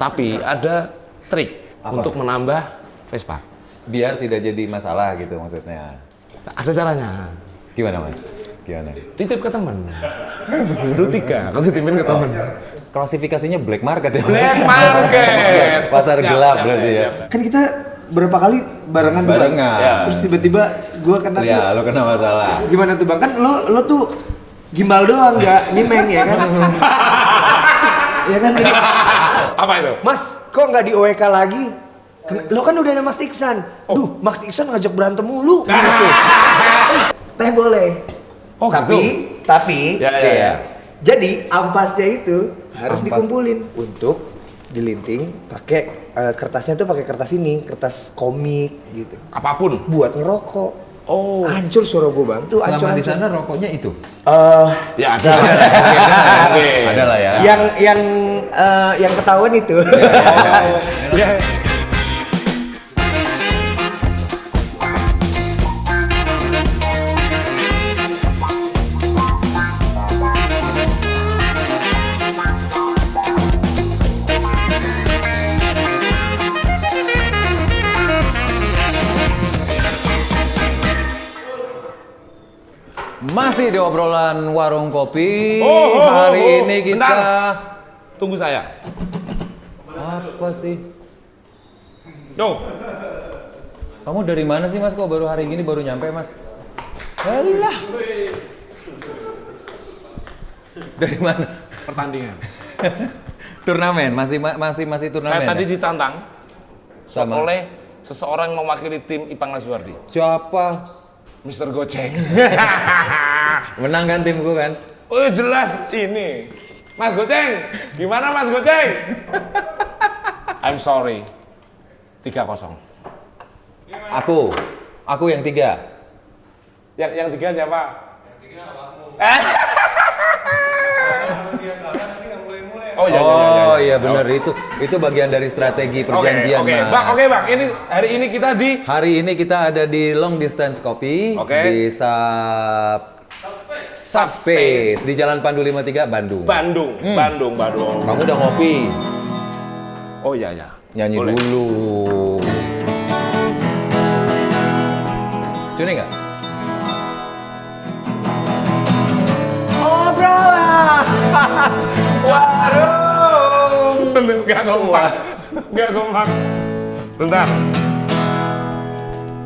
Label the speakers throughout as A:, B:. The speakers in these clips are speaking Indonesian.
A: Tapi ada trik untuk menambah Vespa.
B: Biar tidak jadi masalah gitu maksudnya.
A: Ada caranya.
B: Gimana Mas? Gimana?
A: Titip ke teman. Lu 3, aku titipin ke teman.
B: Klasifikasinya black market ya?
A: Black market.
B: Pasar gelap berarti ya?
C: Kan kita berapa kali barengan tuh, Bang?
B: Barengan.
C: Ya. Terus tiba-tiba gue kena tuh.
B: Ya, lo kena masalah.
C: Gimana tuh Bang? Kan lo tuh gimbal doang, nggak nyimeng ya kan? Ya kan? Jadi,
A: Apa itu?
C: Mas, kok nggak di OWK lagi? Lo kan udah ada Mas Iksan. Duh, Mas Iksan ngajak berantem mulu. Gitu. Teh boleh.
A: Oh,
C: Tapi,
A: Ya.
C: jadi ampasnya itu harus
B: Ampas.
C: dikumpulin untuk dilinting pakai kertasnya tuh pakai kertas ini, kertas komik gitu.
A: Apapun.
C: Buat ngerokok.
A: Oh.
C: Hancur suara gue Bang. Tuh
B: Selama di
C: hancur.
B: sana rokoknya itu?
A: Ya ada. Oke.
B: Ada lah ya.
C: Yang ketahuan itu.
A: Ya.
B: Masih di obrolan warung kopi.
A: Oh,
B: Hari ini kita
A: bentar. Tunggu saya.
B: apa sih?
A: Yo.
B: Kamu dari mana sih Mas? Kok baru hari ini baru nyampe Mas? Alah. Dari mana?
A: Pertandingan.
B: Turnamen, masih turnamen.
A: Saya tadi
B: ya?
A: ditantang
B: Sama.
A: oleh seseorang mewakili tim Ipang Laswardi.
B: Siapa?
A: Mr. Goceng.
B: Menang kan timku kan?
A: Oh jelas ini. Mas Goceng. Gimana Mas Goceng? I'm sorry. 3-0.
B: Aku yang 3.
A: Yang 3 siapa? Yang 3 awakmu. Oh
B: iya benar itu bagian dari strategi perjanjian
A: Oke,
B: Mas.
A: Bang. Oke, Bang. Hari ini kita di
B: Hari ini kita ada di Long Distance Coffee di Subspace di Jalan Pandu 53 Bandung.
A: Bandung.
B: Kamu udah ngopi?
A: Oh iya.
B: Nyanyi
A: Boleh.
B: dulu. Cuni nggak?
A: Obrolan warung. Enggak kompak. Bentar.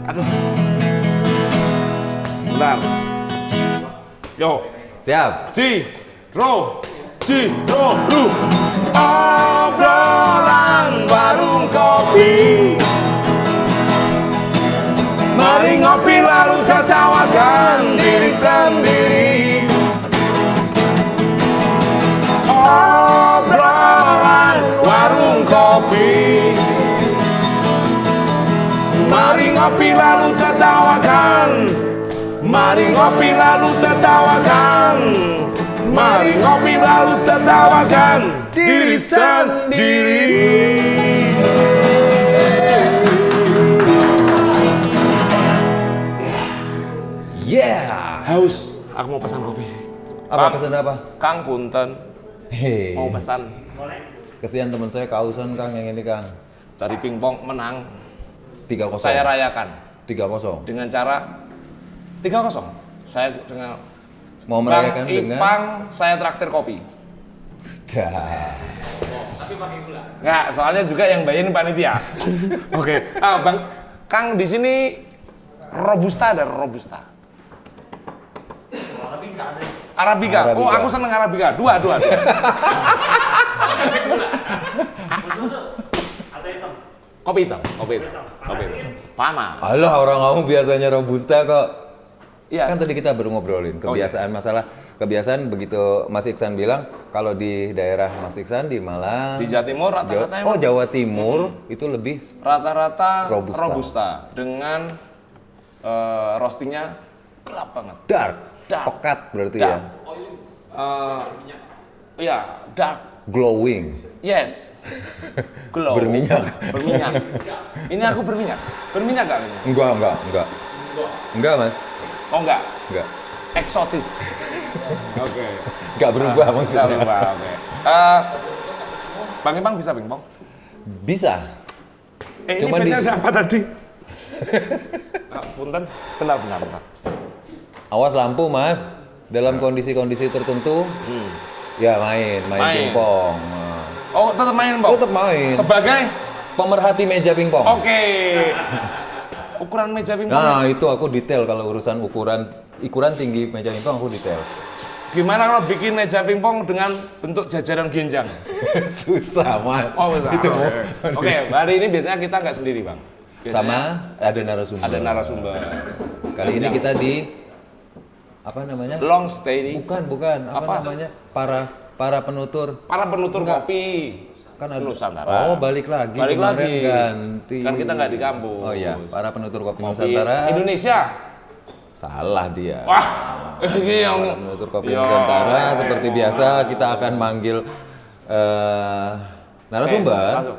A: Aduh. Bentar. Yo.
B: Siap.
A: Lu. Obrolan warung kopi. Mari ngopi lalu tertawakan diri sendiri. Obrolan warung kopi. Mari ngopi lalu tertawakan. Mari ngopi lalu tertawakan. Mari ngopi lalu tertawakan diri sendiri.
B: Yeah.
A: Haus, aku mau pesan kopi.
B: Apa pesan apa?
A: Kang Punten,
B: Hei.
A: mau pesan.
B: Kesian teman saya kausan Kang yang ini Kang.
A: Cari pingpong menang.
B: 3-0.
A: Saya rayakan
B: 3-0.
A: dengan cara 3-0. Saya dengan
B: Mau merayakan
A: Bang
B: dengan
A: Ipang, saya traktir kopi.
B: dah.
A: Nggak, soalnya juga yang bayarin panitia. Oke. Bang Kang di sini Robusta ada Robusta. Arabica. Oh, aku seneng Arabica. Dua. Kopi hitam. Panas.
B: Alah orang kamu biasanya robusta kok.
A: Iya.
B: Kan tadi kita baru ngobrolin kebiasaan kebiasaan begitu Mas Iksan bilang kalau di daerah Mas Iksan di Malang
A: Di Jawa Timur rata-rata emang
B: Jawa Timur itu lebih
A: rata-rata
B: Robusta.
A: robusta dengan roastingnya gelap banget.
B: dark,
A: Dark.
B: pekat berarti
A: Dark.
B: ya.
A: Iya, dark.
B: Glowing.
A: Yes. Glow.
B: Berminyak.
A: Ini aku berminyak. Berminyak nggak ini?
B: Enggak Mas.
A: Oh enggak.
B: Enggak.
A: Eksotis. Oke.
B: Enggak berubah maksudnya.
A: Enggak berubah. Oke. Bang Ipang bisa pingpong?
B: Bisa.
A: Cuman ini bandnya siapa tadi? Punten, benar.
B: Awas lampu Mas. Dalam kondisi-kondisi tertentu, ya main pingpong.
A: Oh, tetap main, Bang?
B: Tetap main.
A: Sebagai
B: Pemerhati meja pingpong.
A: Oke. Ukuran meja pingpong.
B: Nah, itu aku detail kalau urusan ukuran tinggi meja pingpong aku detail.
A: Gimana kalau bikin meja pingpong dengan bentuk jajaran genjang?
B: Susah, Mas.
A: Oh, bisa.
B: Itu.
A: Oke, hari ini biasanya kita nggak sendiri, Bang.
B: Sama ada narasumber.
A: Ada narasumber.
B: Kali ini kita di apa namanya?
A: Long stay.
B: Bukan. Apa namanya? Para penutur
A: kopi.
B: Kan ada
A: Nusantara.
B: Oh, balik lagi.
A: Balik
B: Kemarin
A: lagi.
B: Ganti.
A: Kan kita nggak di kampus.
B: Oh iya, para penutur kopi
A: Kopi
B: Nusantara.
A: Indonesia.
B: Salah dia.
A: Wah, ini yang
B: Para penutur kopi
A: Ya.
B: Nusantara seperti biasa kita akan manggil narasumber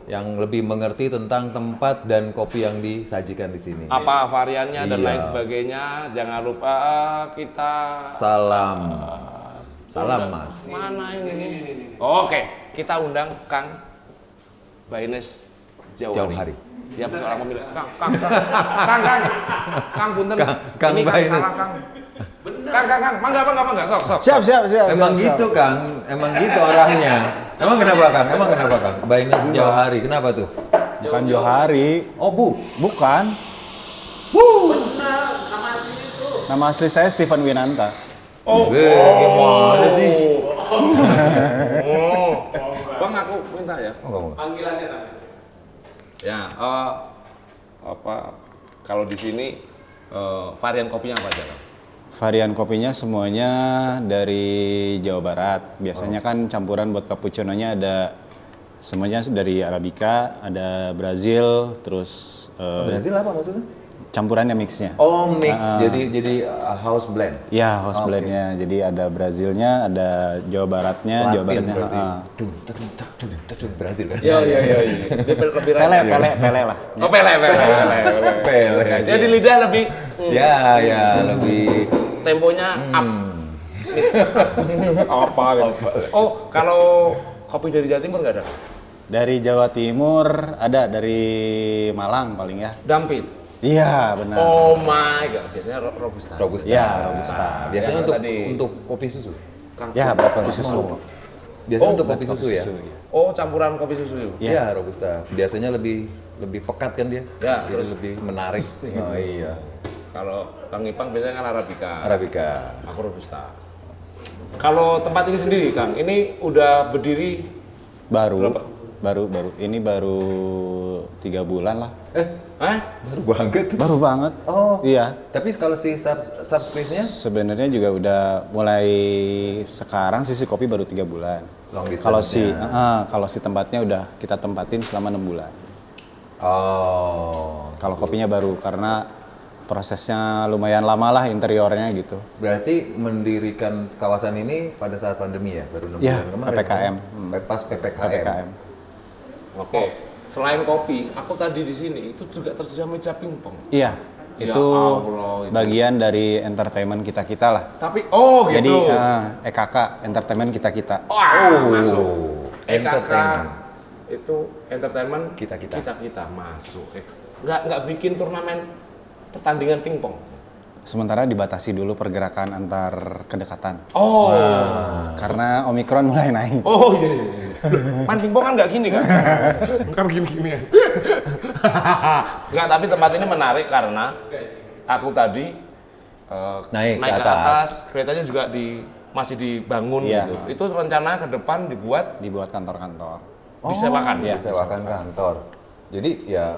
B: yang lebih mengerti tentang tempat dan kopi yang disajikan di sini.
A: apa variannya dan
B: Iya.
A: lain sebagainya. Jangan lupa kita
B: Salam Mas.
A: mana ini? Oke, kita undang Kang Baines Jauhari. Dia seorang pemilik. Kang, punten.
B: Kang
A: Ini
B: Baines.
A: salah, Kang. Kang, mangga, sok.
C: Siap.
B: Emang gitu Kang, emang gitu orangnya. Emang kenapa Kang? Baines Jauhari, kenapa tuh?
D: Bukan Johari.
B: Oh
D: Bukan. Nama asli saya Stephen Winanta.
B: Gimana sih?
A: Bang, aku minta ya.
B: Oh,
A: Ya, kalau di sini varian kopinya apa aja, Bang?
D: Varian kopinya semuanya dari Jawa Barat. Biasanya kan campuran buat cappuccino-nya ada semuanya dari Arabica, ada Brazil, terus
B: Brazil apa maksudnya?
D: campurannya mixnya.
B: Oh mix, jadi house blend.
D: Ya, house
B: Oke.
D: blendnya. Jadi ada Brazilnya, ada Jawa Baratnya, Jawa
B: Latin
D: Baratnya.
B: berarti. Brazil kan?
A: Iya. Lebih
D: Pele lah.
A: Oh, pele.
B: Pele.
A: Jadi lidah lebih
B: Ya, lebih
A: temponya up. Apa gitu. Oh, kalau kopi dari Jawa Timur nggak ada?
D: Dari Jawa Timur ada, dari Malang paling ya.
A: Dampit.
D: Iya, benar.
A: Oh my god, biasanya robusta.
B: robusta.
D: Ya, robusta.
B: Biasanya
A: Yang
B: untuk
A: tadi.
B: untuk kopi susu.
A: Kang.
D: Ya, berapa susu?
B: Biasanya
A: Oh,
B: untuk kopi susu ya.
A: Oh, campuran kopi susu.
D: Iya.
B: Iya, robusta. Biasanya lebih pekat kan dia.
A: Ya,
B: Jadi
A: terus
B: lebih menarik. Oh iya.
A: Kalau Kang Ipang biasanya kan Arabica.
B: Arabica.
A: Aku robusta. Kalau tempat ini sendiri, Kang, ini udah berdiri
D: Baru.
A: Berapa?
D: Baru. Ini baru 3 bulan lah.
B: Baru banget.
D: Baru banget.
B: Oh.
D: Iya.
B: Tapi kalau si subspace-nya
D: Sebenarnya juga udah mulai sekarang sih si kopi baru 3 bulan.
B: long distance.
D: Kalau si tempatnya udah kita tempatin selama 6 bulan.
B: Oh.
D: Kalau kopinya baru karena prosesnya lumayan lama lah interiornya gitu.
B: Berarti mendirikan kawasan ini pada saat pandemi ya, baru 6
D: Iya,
B: bulan kemarin.
D: PPKM.
B: Pas PPKM.
D: PPKM.
A: Oke. Selain kopi, aku tadi di sini itu juga tersedia meja pingpong.
D: Iya,
A: Ya
D: itu
A: Allah, itu.
D: bagian dari entertainment kita-kita lah.
A: Tapi gitu.
D: Jadi EKK, entertainment kita-kita.
A: Masuk. EKK
B: Entertainment.
A: itu entertainment
B: Kita-kita.
A: kita masuk. Nggak bikin turnamen pertandingan pingpong.
D: Sementara dibatasi dulu pergerakan antar kedekatan.
A: Oh.
D: Karena Omikron mulai naik.
A: Oh iya. Main pingpong kan nggak gini kan? Kan gini-gini ya. Nggak, tapi tempat ini menarik karena aku tadi
B: Naik ke
A: ke
B: atas.
A: atas, keretanya juga masih dibangun
D: Iya.
A: gitu. Itu rencana ke depan dibuat
D: Dibuat kantor-kantor.
A: disewakan.
D: iya.
B: Disewakan kantor. Jadi ya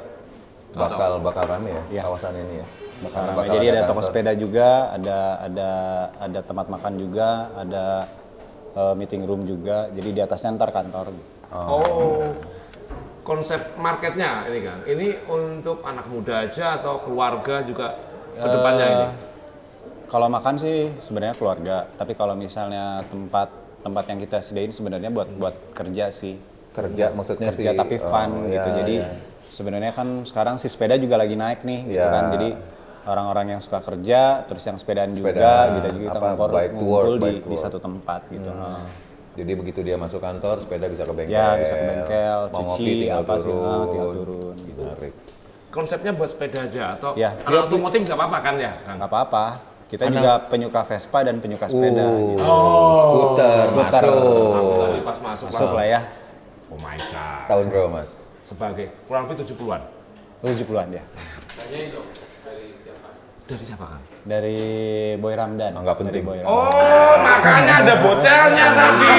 B: bakal rame ya,
D: Iya.
B: kawasan ini ya.
D: Karena
B: Bakal
D: jadi ada toko
B: kantor.
D: sepeda juga, ada tempat makan juga, ada meeting room juga. Jadi di atasnya ntar kantor.
A: Oh. Konsep marketnya ini kan. Ini untuk anak muda aja atau keluarga juga ke depannya ini.
D: Kalau makan sih sebenarnya keluarga, tapi kalau misalnya tempat yang kita sediain sebenarnya buat kerja sih.
B: Kerja maksudnya sih.
D: Kerja tapi fun gitu.
B: ya,
D: Jadi
B: ya.
D: sebenarnya kan sekarang si sepeda juga lagi naik nih gitu
B: Ya.
D: kan. Jadi orang-orang yang suka kerja, terus yang sepedaan
B: Sepeda,
D: juga, kita
B: apa,
D: ngumpul
B: bike to work,
D: di
B: bike to
D: di
B: work.
D: satu tempat gitu.
B: Jadi begitu dia masuk kantor, sepeda bisa ke bengkel.
D: Ya, bisa ke bengkel,
B: mau
D: cuci,
B: ngopi tinggal
D: apa sih,
B: turun.
D: tinggal turun, gitu.
B: Menarik.
A: Konsepnya buat sepeda aja atau
D: Ya.
A: anak otomotif nggak apa-apa kan ya, Kang?
D: Nggak apa-apa. Kita juga penyuka Vespa dan penyuka sepeda. Gitu.
B: Skuter, masuk.
A: Tadi pas masuk
D: Masuk lah ya,
A: Oh my god.
B: Tahun berapa Mas?
A: Sebagai kurang lebih 70-an.
D: 70-an ya.
A: Dari siapa, Kang?
D: Dari Boy Ramdan.
B: Oh, nggak penting.
D: Dari Boy Ramdan.
A: Oh, makanya ada bocelnya tadi.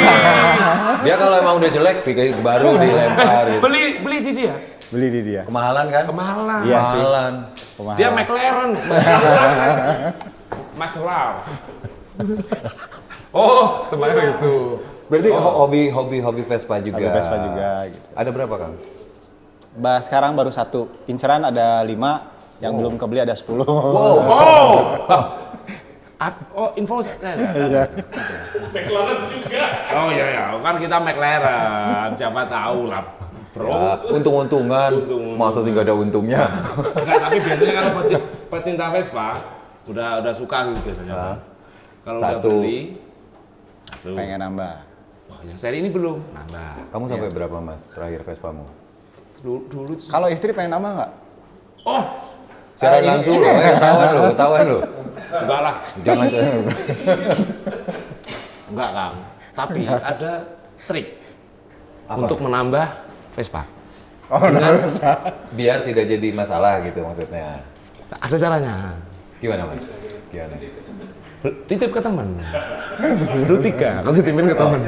B: Dia kalau emang udah jelek, bikin baru dilempar gitu.
A: Beli di dia.
D: Beli di dia.
B: Kemahalan kan?
A: Kemahalan.
D: Iya sih.
B: Kemahalan.
D: Pemahalan.
A: Dia McLaren. McLaren. Oh, temannya itu.
B: Berarti hobi Vespa juga.
D: Hobi Vespa juga, gitu.
B: Ada berapa Kang?
D: Sekarang baru 1. Inceran ada 5, yang belum kebeli ada 10.
B: Wow.
A: Oh, info McLaren juga. Oh iya ya, kan kita McLaren. Siapa tahu lah, bro.
B: Ya, untung-untungan. Masa sih nggak ada untungnya?
A: Enggak, tapi biasanya kalau pecinta Vespa udah suka gitu biasanya. Bang. Kalau udah
B: Satu.
A: beli satu.
D: Pengen nambah.
A: Wah, yang seri ini belum nambah.
B: Kamu sampai berapa Mas terakhir Vespamu?
A: Dulu tuh.
D: Kalau istri pengen nambah nggak?
A: Oh,
B: Secara langsung loh, ketahuan loh.
A: enggak lah.
B: Jangan.
A: Enggak, Kang. Tapi ada trik
B: Apa?
A: untuk menambah Vespa.
D: Oh, nambah.
B: Biar tidak jadi masalah gitu maksudnya.
A: Ada caranya.
B: Gimana Mas? Gimana?
A: Titip ke teman. Dulu 3, aku titipin ke teman.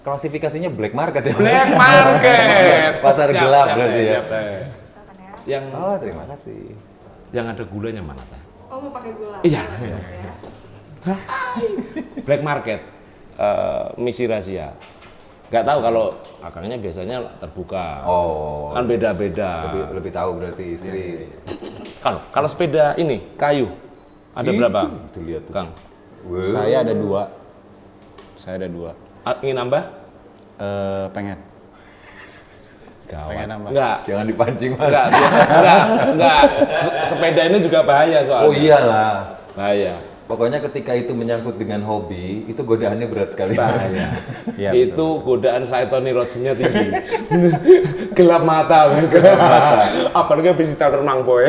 B: Klasifikasinya black market ya?
A: Black market.
B: Pasar
A: Siap,
B: gelap
A: siap,
B: berarti ya?
A: siap, Yang
B: Oh, terima kasih.
A: yang ada gulanya mana, Teh?
E: Oh, mau pakai gula?
A: Iya.
E: Ya.
A: Black market, misi rahasia. Nggak tahu kalau akangnya biasanya terbuka.
B: Oh.
A: Kan beda-beda.
B: Lebih tahu berarti istri.
A: Kalau sepeda ini kayu ada berapa?
B: Itu lihat tuh.
A: Kang.
B: Wow.
D: Saya ada 2. Saya ada 2.
A: Ingin nambah?
D: Pengen. Pengen nambah.
A: Enggak.
B: Jangan dipancing Mas.
A: Enggak. Sepeda ini juga bahaya soalnya.
B: Oh iyalah.
A: Bahaya.
B: Pokoknya ketika itu menyangkut dengan hobi, itu godaannya berat sekali Mas.
A: Bahaya.
D: Iya,
A: Itu godaan Saitoni Rods-nya tinggi. Gelap mata, Mas. Apalagi habis ditaruh Mang Boy.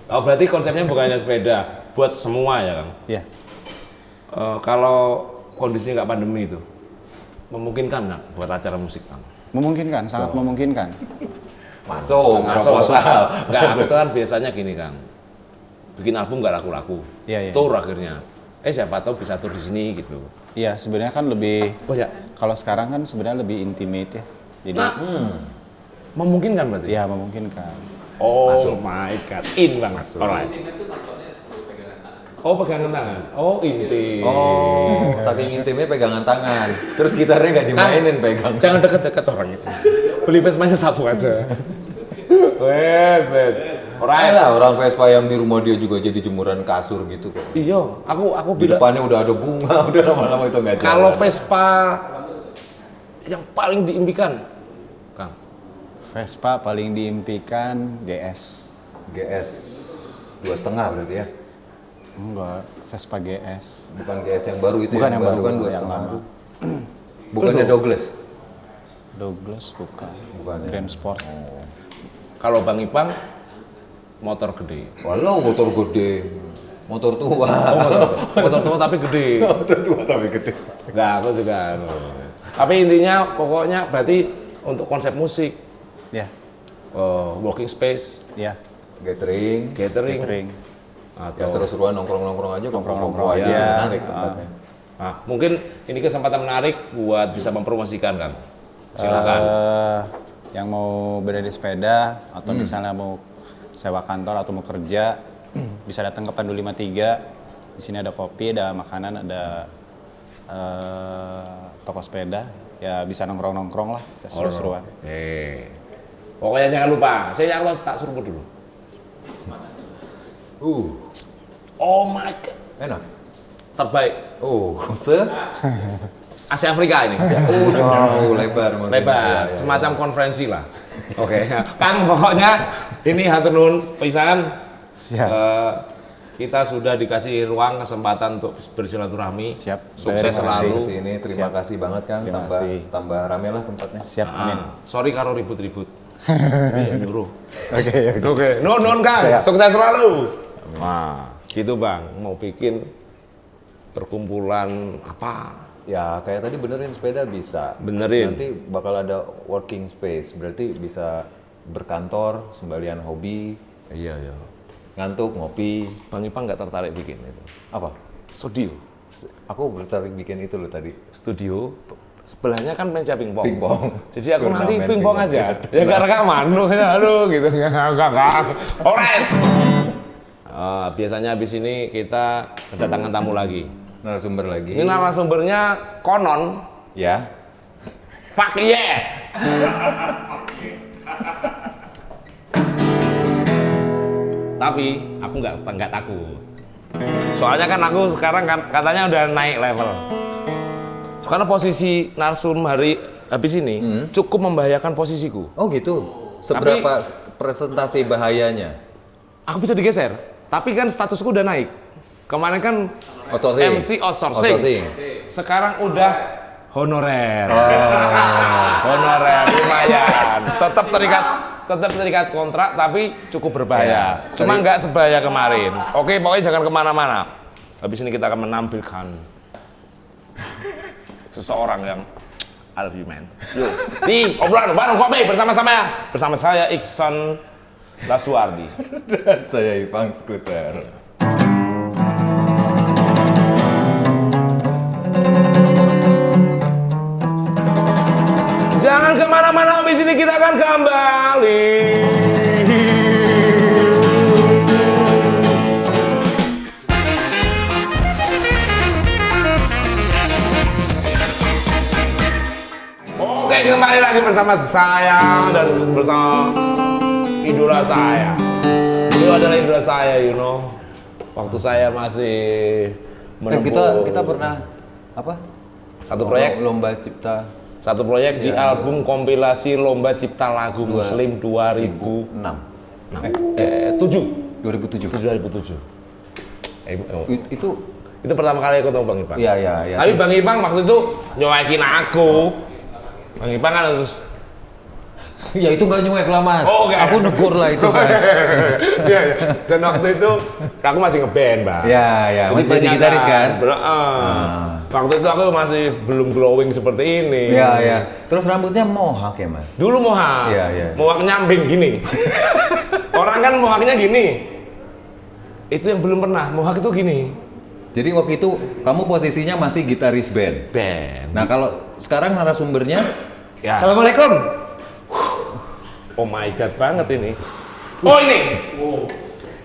A: Oh, berarti konsepnya bukannya sepeda, buat semua ya, Kang?
D: Iya.
A: Kalau kondisinya nggak pandemi itu, memungkinkan nggak buat acara musik, Kang?
D: Memungkinkan, sangat memungkinkan.
B: Masuk,
A: Masuk.
B: proposal.
A: Enggak, aku tuh kan biasanya gini, Kang. Bikin album nggak laku-laku.
D: Iya, iya.
A: Tour akhirnya. Siapa tahu bisa tour di sini gitu.
D: Iya, sebenarnya kan lebih
A: Oh ya,
D: kalau sekarang kan sebenarnya lebih intimate ya. Jadi
A: memungkinkan berarti?
D: ya memungkinkan.
A: Oh my god, in banget. Alright. Oh, pegangan tangan. Oh, inti.
B: Oh, saking intimnya pegangan tangan. Terus gitarnya nggak dimainin pegang.
A: Jangan deket-deket orang itu. Beli Vespa-nya satu aja. Wes. Alright.
B: Lah orang Vespa yang di rumah dia juga jadi jemuran kasur gitu kok.
A: Iya, aku
B: Di
A: bilang
B: depannya udah ada bunga, udah lama-lama itu nggak jalan.
A: kalau Vespa yang paling diimpikan, Kang.
D: Vespa paling diimpikan GS.
B: GS 2,5 berarti ya?
D: Enggak, Vespa GS.
B: Bukan GS yang baru itu
D: Bukan
B: yang,
D: yang
B: baru
D: baru,
B: kan
D: yang
B: 2,5
D: lama.
B: tuh. Bukannya Douglas?
D: Douglas bukan.
B: Bukan ya?
D: Grand Sport.
A: Kalau Bang Ipang motor gede.
B: Walau motor gede, motor tua.
A: Motor tua tapi gede.
B: Motor tua tapi gede.
A: Enggak, aku juga. Tapi intinya pokoknya berarti untuk konsep musik,
D: Ya,
A: working space,
D: ya.
A: catering,
D: Catering.
B: Ya
A: atau
B: seru-seruan nongkrong-nongkrong aja,
D: Nongkrong-nongkrong
B: aja,
D: aja.
B: menarik tempatnya.
A: Nah, mungkin ini kesempatan menarik buat bisa mempromosikan, Kang. Silakan.
D: Yang mau berada di sepeda atau misalnya mau sewa kantor atau mau kerja bisa datang ke Pandu 53. Di sini ada kopi, ada makanan, ada toko sepeda. Ya bisa nongkrong-nongkrong lah, seru-seruan.
A: Oke. Pokoknya jangan lupa, saya harus tak suruh dulu. Oh my god,
B: Enak.
A: terbaik. Asia Afrika ini.
B: Jauh lebar mungkin.
A: Lebar,
B: Ya, ya.
A: semacam konferensi lah. Oke, Kang pokoknya ini hatur nuhun pisan.
D: Siap.
A: kita sudah dikasih ruang kesempatan untuk bersilaturahmi.
D: Siap.
A: Sukses
D: Terima kasih.
A: selalu.
B: Sini terima kasih banget kan,
D: Terima
B: tambah
D: kasih.
B: tambah rame lah tempatnya.
D: Siap, amin.
A: Sorry karo ribut-ribut. Iya, nyuruh.
D: Oke.
A: Oke, non Kang,
D: Siap.
A: sukses selalu. Wah, gitu Bang, mau bikin perkumpulan apa?
B: Ya kayak tadi benerin sepeda bisa.
A: Benerin.
B: Nanti bakal ada working space, berarti bisa berkantor sembalian hobi,
A: Iya, iya.
B: ngantuk, ngopi.
A: Bang Ipang nggak tertarik bikin itu.
B: Apa?
A: Studio.
B: Aku tertarik bikin itu loh tadi.
A: Studio. Sebelahnya kan meja pingpong.
B: Pingpong.
A: Jadi aku nanti
B: Turnamen
A: pingpong
B: pingpong.
A: aja. Ya gak rekaman, aduh gitu. Enggak. Alright. Biasanya habis ini kita kedatangan tamu lagi.
B: Narasumber lagi.
A: Ini narasumbernya konon
B: Ya.
A: fuck yeah. Tapi aku nggak takut. Soalnya kan aku sekarang kan katanya udah naik level. Karena posisi narsum hari habis ini cukup membahayakan posisiku.
B: Oh gitu. Seberapa presentasi bahayanya?
A: Aku bisa digeser, tapi kan statusku udah naik. Kemarin kan
B: Outsourcing.
A: MC outsourcing. Sekarang udah honorer. Honorer lumayan. Tetap terikat kontrak tapi cukup berbahaya. Cuma nggak sebahaya kemarin. Oke, pokoknya jangan kemana-mana. Habis ini kita akan menampilkan seseorang yang I love you man. Yuk. Di obrolan bareng kopi bersama saya Iksan Lasuardi.
B: Dan saya Ipang Skuter.
A: Jangan kemana-mana, habis ini kita akan kembali. Oke, kembali lagi bersama saya dan bersama idola saya. Beliau adalah idola saya, you know. Waktu saya masih menempuh
B: Kita pernah apa?
A: satu proyek.
B: Lomba cipta
A: Satu proyek di album kompilasi Lomba Cipta Lagu Muslim 2006.
B: 2007.
A: 2007.
B: Itu
A: Itu pertama kali aku ketemu Bang Ipang.
B: Iya.
A: Tapi Bang Ipang waktu itu nyoekin aku. Bang Ipang kan harus
B: Ya itu nggak nyuek lah mas.
A: Oh, okay.
B: Aku negur lah itu kan.
A: Iya. Dan waktu itu aku masih ngeband, Bang.
B: Ya, masih jadi gitaris kan?
A: Waktu itu aku masih belum glowing seperti ini.
B: Iya. Terus rambutnya mohak ya mas?
A: Dulu mohak.
B: Iya.
A: Mohak nyamping gini. Orang kan mohaknya gini. Itu yang belum pernah. Mohak itu gini.
B: Jadi waktu itu kamu posisinya masih gitaris band. Nah kalau sekarang narasumbernya,
A: Ya.
C: Assalamualaikum.
A: Oh my god banget ini. Oh ini.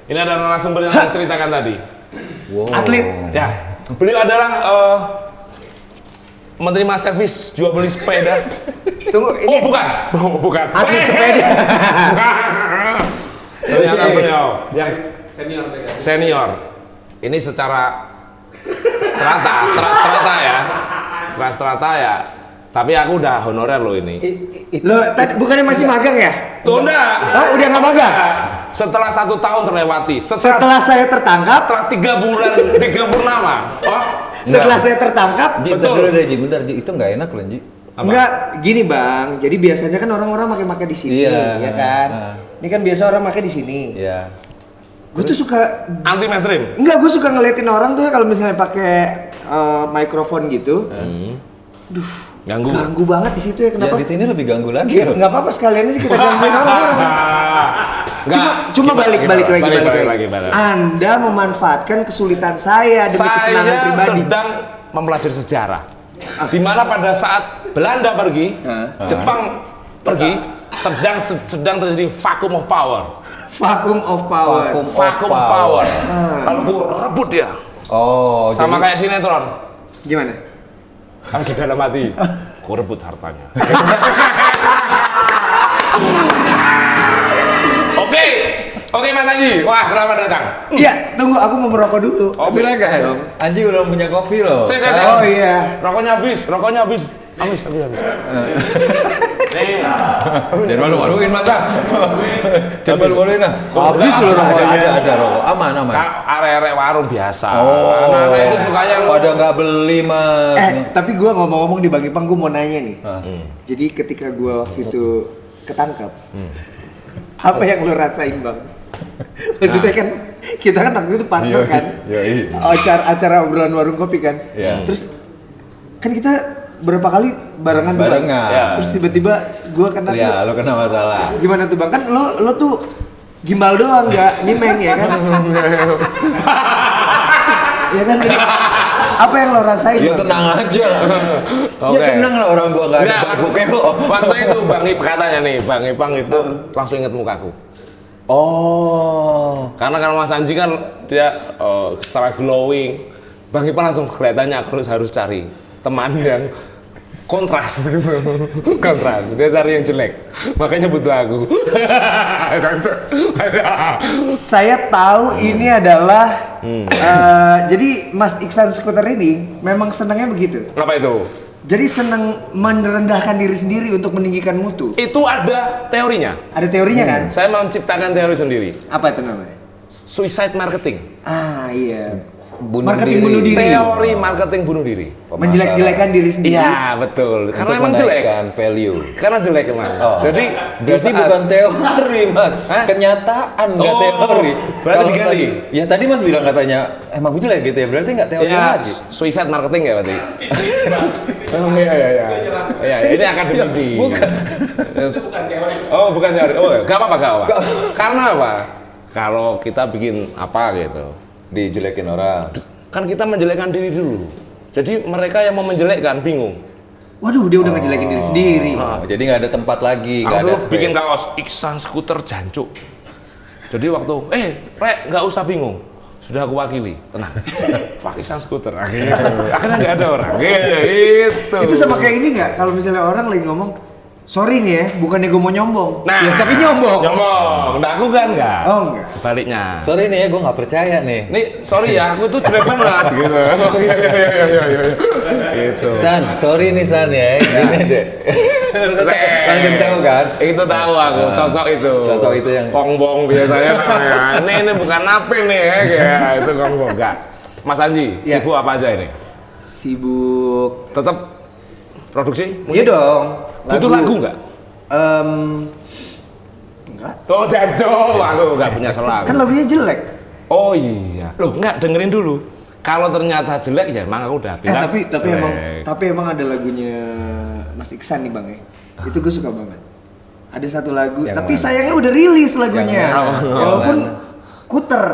A: Ini ada narasumber yang saya ceritakan tadi.
C: Atlet.
A: Ya. Beliau adalah menerima servis jual beli sepeda.
C: Tunggu, ini
A: Bukan.
C: atlet sepeda.
A: Ternyata beliau yang senior. Ini secara strata ya. Tapi aku udah honorer loh ini.
C: Loh, tadi bukannya masih magang ya?
A: Tuh enggak.
C: Oh, udah nggak magang?
A: Setelah 1 tahun terlewati.
C: Setelah saya tertangkap,
A: Setelah 3 bulan, 3 purnama. Oh,
C: setelah saya tertangkap,
B: Ji,
A: Betul.
B: bentar, Ji, itu nggak enak loh Ji.
A: apa?
C: enggak gini bang. Jadi biasanya kan orang-orang pakai di sini,
B: Iya.
C: ya kan? Ini kan biasa orang pakai di sini.
B: Iya.
C: Gue tuh suka,
A: Anti mainstream.
C: enggak, gue suka ngeliatin orang tuh ya kalau misalnya pakai mikrofon gitu. Duh, ganggu banget di situ ya.
B: Ya
C: Kenapa?
B: di sini lebih ganggu lagi.
C: Ya, nggak apa-apa sekalian aja kita gangguin orang. Cuma balik lagi. Anda memanfaatkan kesulitan saya demi kesenangan
A: Saya
C: pribadi.
A: sedang mempelajari sejarah. Di mana pada saat Belanda pergi, Jepang pergi, sedang terjadi vacuum of power.
C: Vacuum of power.
B: Vacuum.
A: Vacuum power. Kalau gua rebut dia.
B: Oh,
A: Sama kayak sinetron.
C: Gimana?
A: Harus di dalam hati. Gua rebut hartanya. Oke Mas Anji. Wah, selamat datang.
C: Iya, tunggu aku mau merokok dulu.
A: Oh,
B: silakan. Anji belum punya kopi loh.
A: Saya.
C: Oh iya.
A: Rokoknya habis. Habis.
B: Jangan malu-maluin masa. Jangan malu-maluin lah.
C: Habis loh rokoknya.
B: Ada rokok. Aman.
A: Arek-arek warung biasa.
B: Oh.
A: Anak-anak itu sukanya
B: Pada nggak beli mas.
C: Tapi gue ngomong-ngomong di Bang Ipang, gue mau nanya nih. Jadi ketika gue waktu itu ketangkap, apa yang lo rasain Bang? Maksudnya kan kita kan waktu itu partner kan, acara obrolan warung kopi kan.
B: Iya.
C: Terus kan kita berapa kali barengan tuh, Bang?
B: Barengan.
C: Terus tiba-tiba gue kena tuh.
B: Ya, lo kena masalah.
C: Gimana tuh Bang? Kan lo tuh gimbal doang, nggak nyimeng ya kan? Ya kan? Jadi, apa yang lo rasain?
B: Ya
C: Bang?
B: tenang aja lah.
A: Oke.
B: Ya tenang lah, orang gua nggak ada babuknya kok.
A: Waktu itu Bang Ipang katanya nih, Bang Ipang itu langsung inget mukaku.
B: Oh.
A: Karena kalau Mas Anji kan dia secara glowing, Bang Ipang langsung kelihatannya harus cari teman yang kontras gitu. Kontras, dia cari yang jelek, makanya butuh aku.
C: Saya tahu ini adalah jadi Mas Iksan Skuter ini memang senangnya begitu.
A: Apa itu?
C: Jadi senang merendahkan diri sendiri untuk meninggikan mutu.
A: Itu ada teorinya.
C: Ada teorinya kan?
A: Saya menciptakan teori sendiri.
C: Apa itu namanya?
A: Suicide marketing.
C: Ah iya.
B: Bunuh
C: Marketing
B: diri.
C: bunuh diri.
A: Teori marketing bunuh diri.
C: Menjelek-jelekan diri sendiri.
A: Iya, betul. Karena
B: Untuk
A: emang jelek.
B: menaikkan value.
A: Karena jelek emang.
B: Oh.
A: Jadi
B: Berarti bukan teori mas, kenyataan nggak
A: Oh,
B: teori.
A: berarti
B: Kalau
A: diganti.
B: tadi, ya tadi mas bilang katanya emang gue jelek gitu ya, berarti nggak teori
A: ya,
B: lagi.
A: suicide marketing ya berarti. Oh iya. Iya, ini akademisi.
B: Bukan.
A: Oh, bukan teori. Oh, enggak apa-apa. Karena apa? Kalau kita bikin apa gitu.
B: Dijelekin orang.
A: Kan kita menjelekkan diri dulu. Jadi mereka yang mau menjelekkan bingung.
C: Waduh, dia udah ngejelekin diri sendiri.
B: Oh, jadi nggak ada tempat lagi, nggak
A: Aku
B: ada
A: dulu
B: space.
A: bikin kaos Iksan Skuter Jancuk. Jadi waktu, Rek, nggak usah bingung. Sudah aku wakili, tenang. Pak Iksan Skuter, akhirnya nggak ada orang. Gitu.
C: Itu sama kayak ini nggak? Kalau misalnya orang lagi ngomong, sorry nih ya, bukannya gue mau nyombong.
A: Nah,
C: Ya, tapi nyombong.
A: Nah, aku kan nggak.
C: Oh, enggak.
A: Sebaliknya.
B: Sorry nih ya, gue nggak percaya nih.
A: Nih, sorry ya, aku tuh jelek banget gitu. Iya. Gitu.
B: San, sorry nih San ya, gini aja. Langsung tahu kan?
A: Itu tahu aku, sosok itu.
B: Sosok itu yang-
A: kongbong biasanya namanya. Ini bukan nape nih ya, itu kongbong. Enggak. Mas Anji,
C: Ya.
A: sibuk apa aja ini?
C: Sibuk.
A: Tetap produksi?
C: Iya dong.
A: Butuh lagu nggak?
C: Enggak.
A: Oh, Jajo, aku nggak punya selagu.
C: Kan lagunya jelek.
A: Oh iya. Loh, nggak dengerin dulu. Kalau ternyata jelek ya emang aku udah bilang.
C: Tapi emang ada lagunya Mas Iksan nih Bang ya. Itu gue suka banget. Ada satu lagu,
B: Yang
C: tapi
B: mana?
C: sayangnya udah rilis lagunya.
B: Yang mana?
C: Walaupun
B: Yang
C: kuter.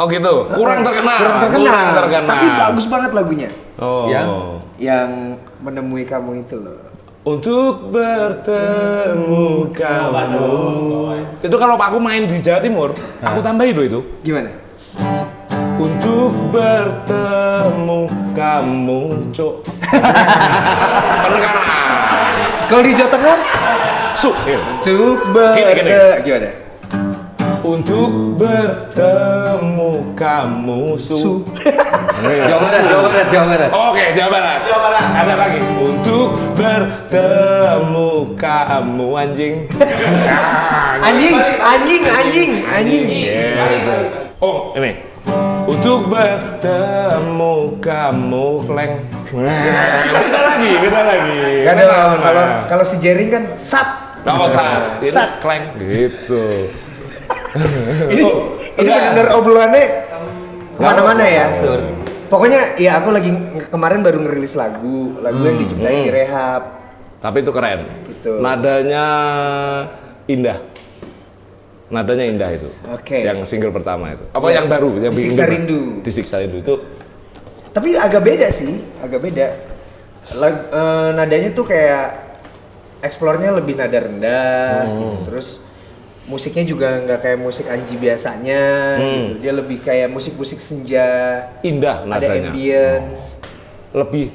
A: Oh gitu, kurang terkenal.
C: Kurang terkenal.
A: Kurang terkenal.
C: Tapi bagus banget lagunya.
A: Oh.
C: Yang menemui kamu itu loh.
A: Untuk bertemu kamu. Itu kalau aku main di Jawa Timur, aku tambahin loh itu.
C: Gimana?
A: Untuk bertemu kamu, cok. Penekanan.
C: Kalau di Jawa Tengah?
A: Untuk
C: Gini. Gimana?
A: Untuk bertemu kamu,
B: Jawa Barat.
A: Oke, Jawa Barat. Ada lagi. Untuk bertemu kamu, anjing.
C: Anjing.
A: Oh, ini. Untuk bertemu kamu, kleng. Beda lagi.
C: Gak ada kalau si Jering kan sat.
A: Oh, saat. Ini
C: Sat.
A: kleng. Gitu.
C: Ini benar-benar obrolannya kemana-mana ya.
B: Absurd.
C: Pokoknya ya aku lagi kemarin baru ngerilis lagu yang diciptain di Rehab.
A: Tapi itu keren.
C: Gitu.
A: Nadanya indah. Nadanya indah itu.
C: Oke.
A: Yang single pertama itu. Apa
C: Iya.
A: yang baru? Yang bikin
C: Disiksa
A: baru?
C: Rindu.
A: Disiksa Rindu itu.
C: Tapi agak beda sih, nadanya tuh kayak eksplornya lebih nada rendah, gitu. Terus musiknya juga nggak kayak musik Anji biasanya, gitu. Dia lebih kayak musik-musik senja,
A: Indah
C: ada
A: nadanya.
C: ambience.
A: Lebih.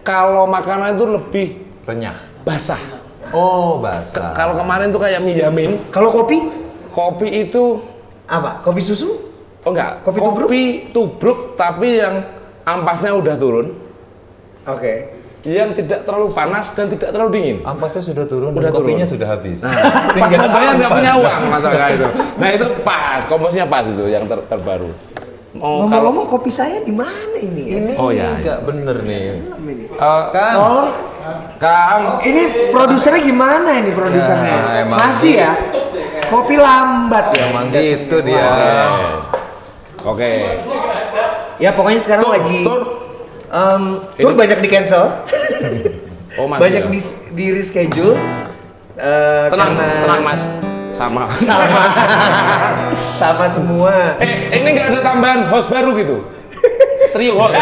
A: Kalau makanan itu lebih
B: Renyah.
A: basah.
B: Oh, basah.
A: Kalau kemarin tuh kayak mie yamin.
C: Kalau kopi
A: Kopi itu
C: apa? Kopi susu?
A: oh enggak.
C: Kopi
A: tubruk tapi yang ampasnya udah turun.
C: Oke.
A: yang tidak terlalu panas dan tidak terlalu dingin.
B: Ampasnya sudah turun
A: Udah
B: dan kopinya
A: turun.
B: sudah habis.
A: Pas mau bayar nggak punya uang masalah itu. Nah itu pas, komposnya pas itu yang terbaru. Mau kalau
C: Ngomong-ngomong kopi saya di mana ini? Ya?
B: Ini
A: Oh, ya,
B: nggak bener nih.
C: Ini.
B: Kang,
C: Tolong,
A: Kang,
C: ini produsernya gimana ini produsernya?
B: Ya, emang
C: Masih ya? Kopi lambat ya?
B: emang gitu dia.
A: oke.
C: Ya pokoknya sekarang lagi tour banyak di cancel,
A: Oh masih.
C: banyak
A: ya?
C: di reschedule.
A: Tenang,
C: karena
A: tenang mas, sama.
C: sama semua.
A: Ini nggak ada tambahan host baru gitu? Trio host.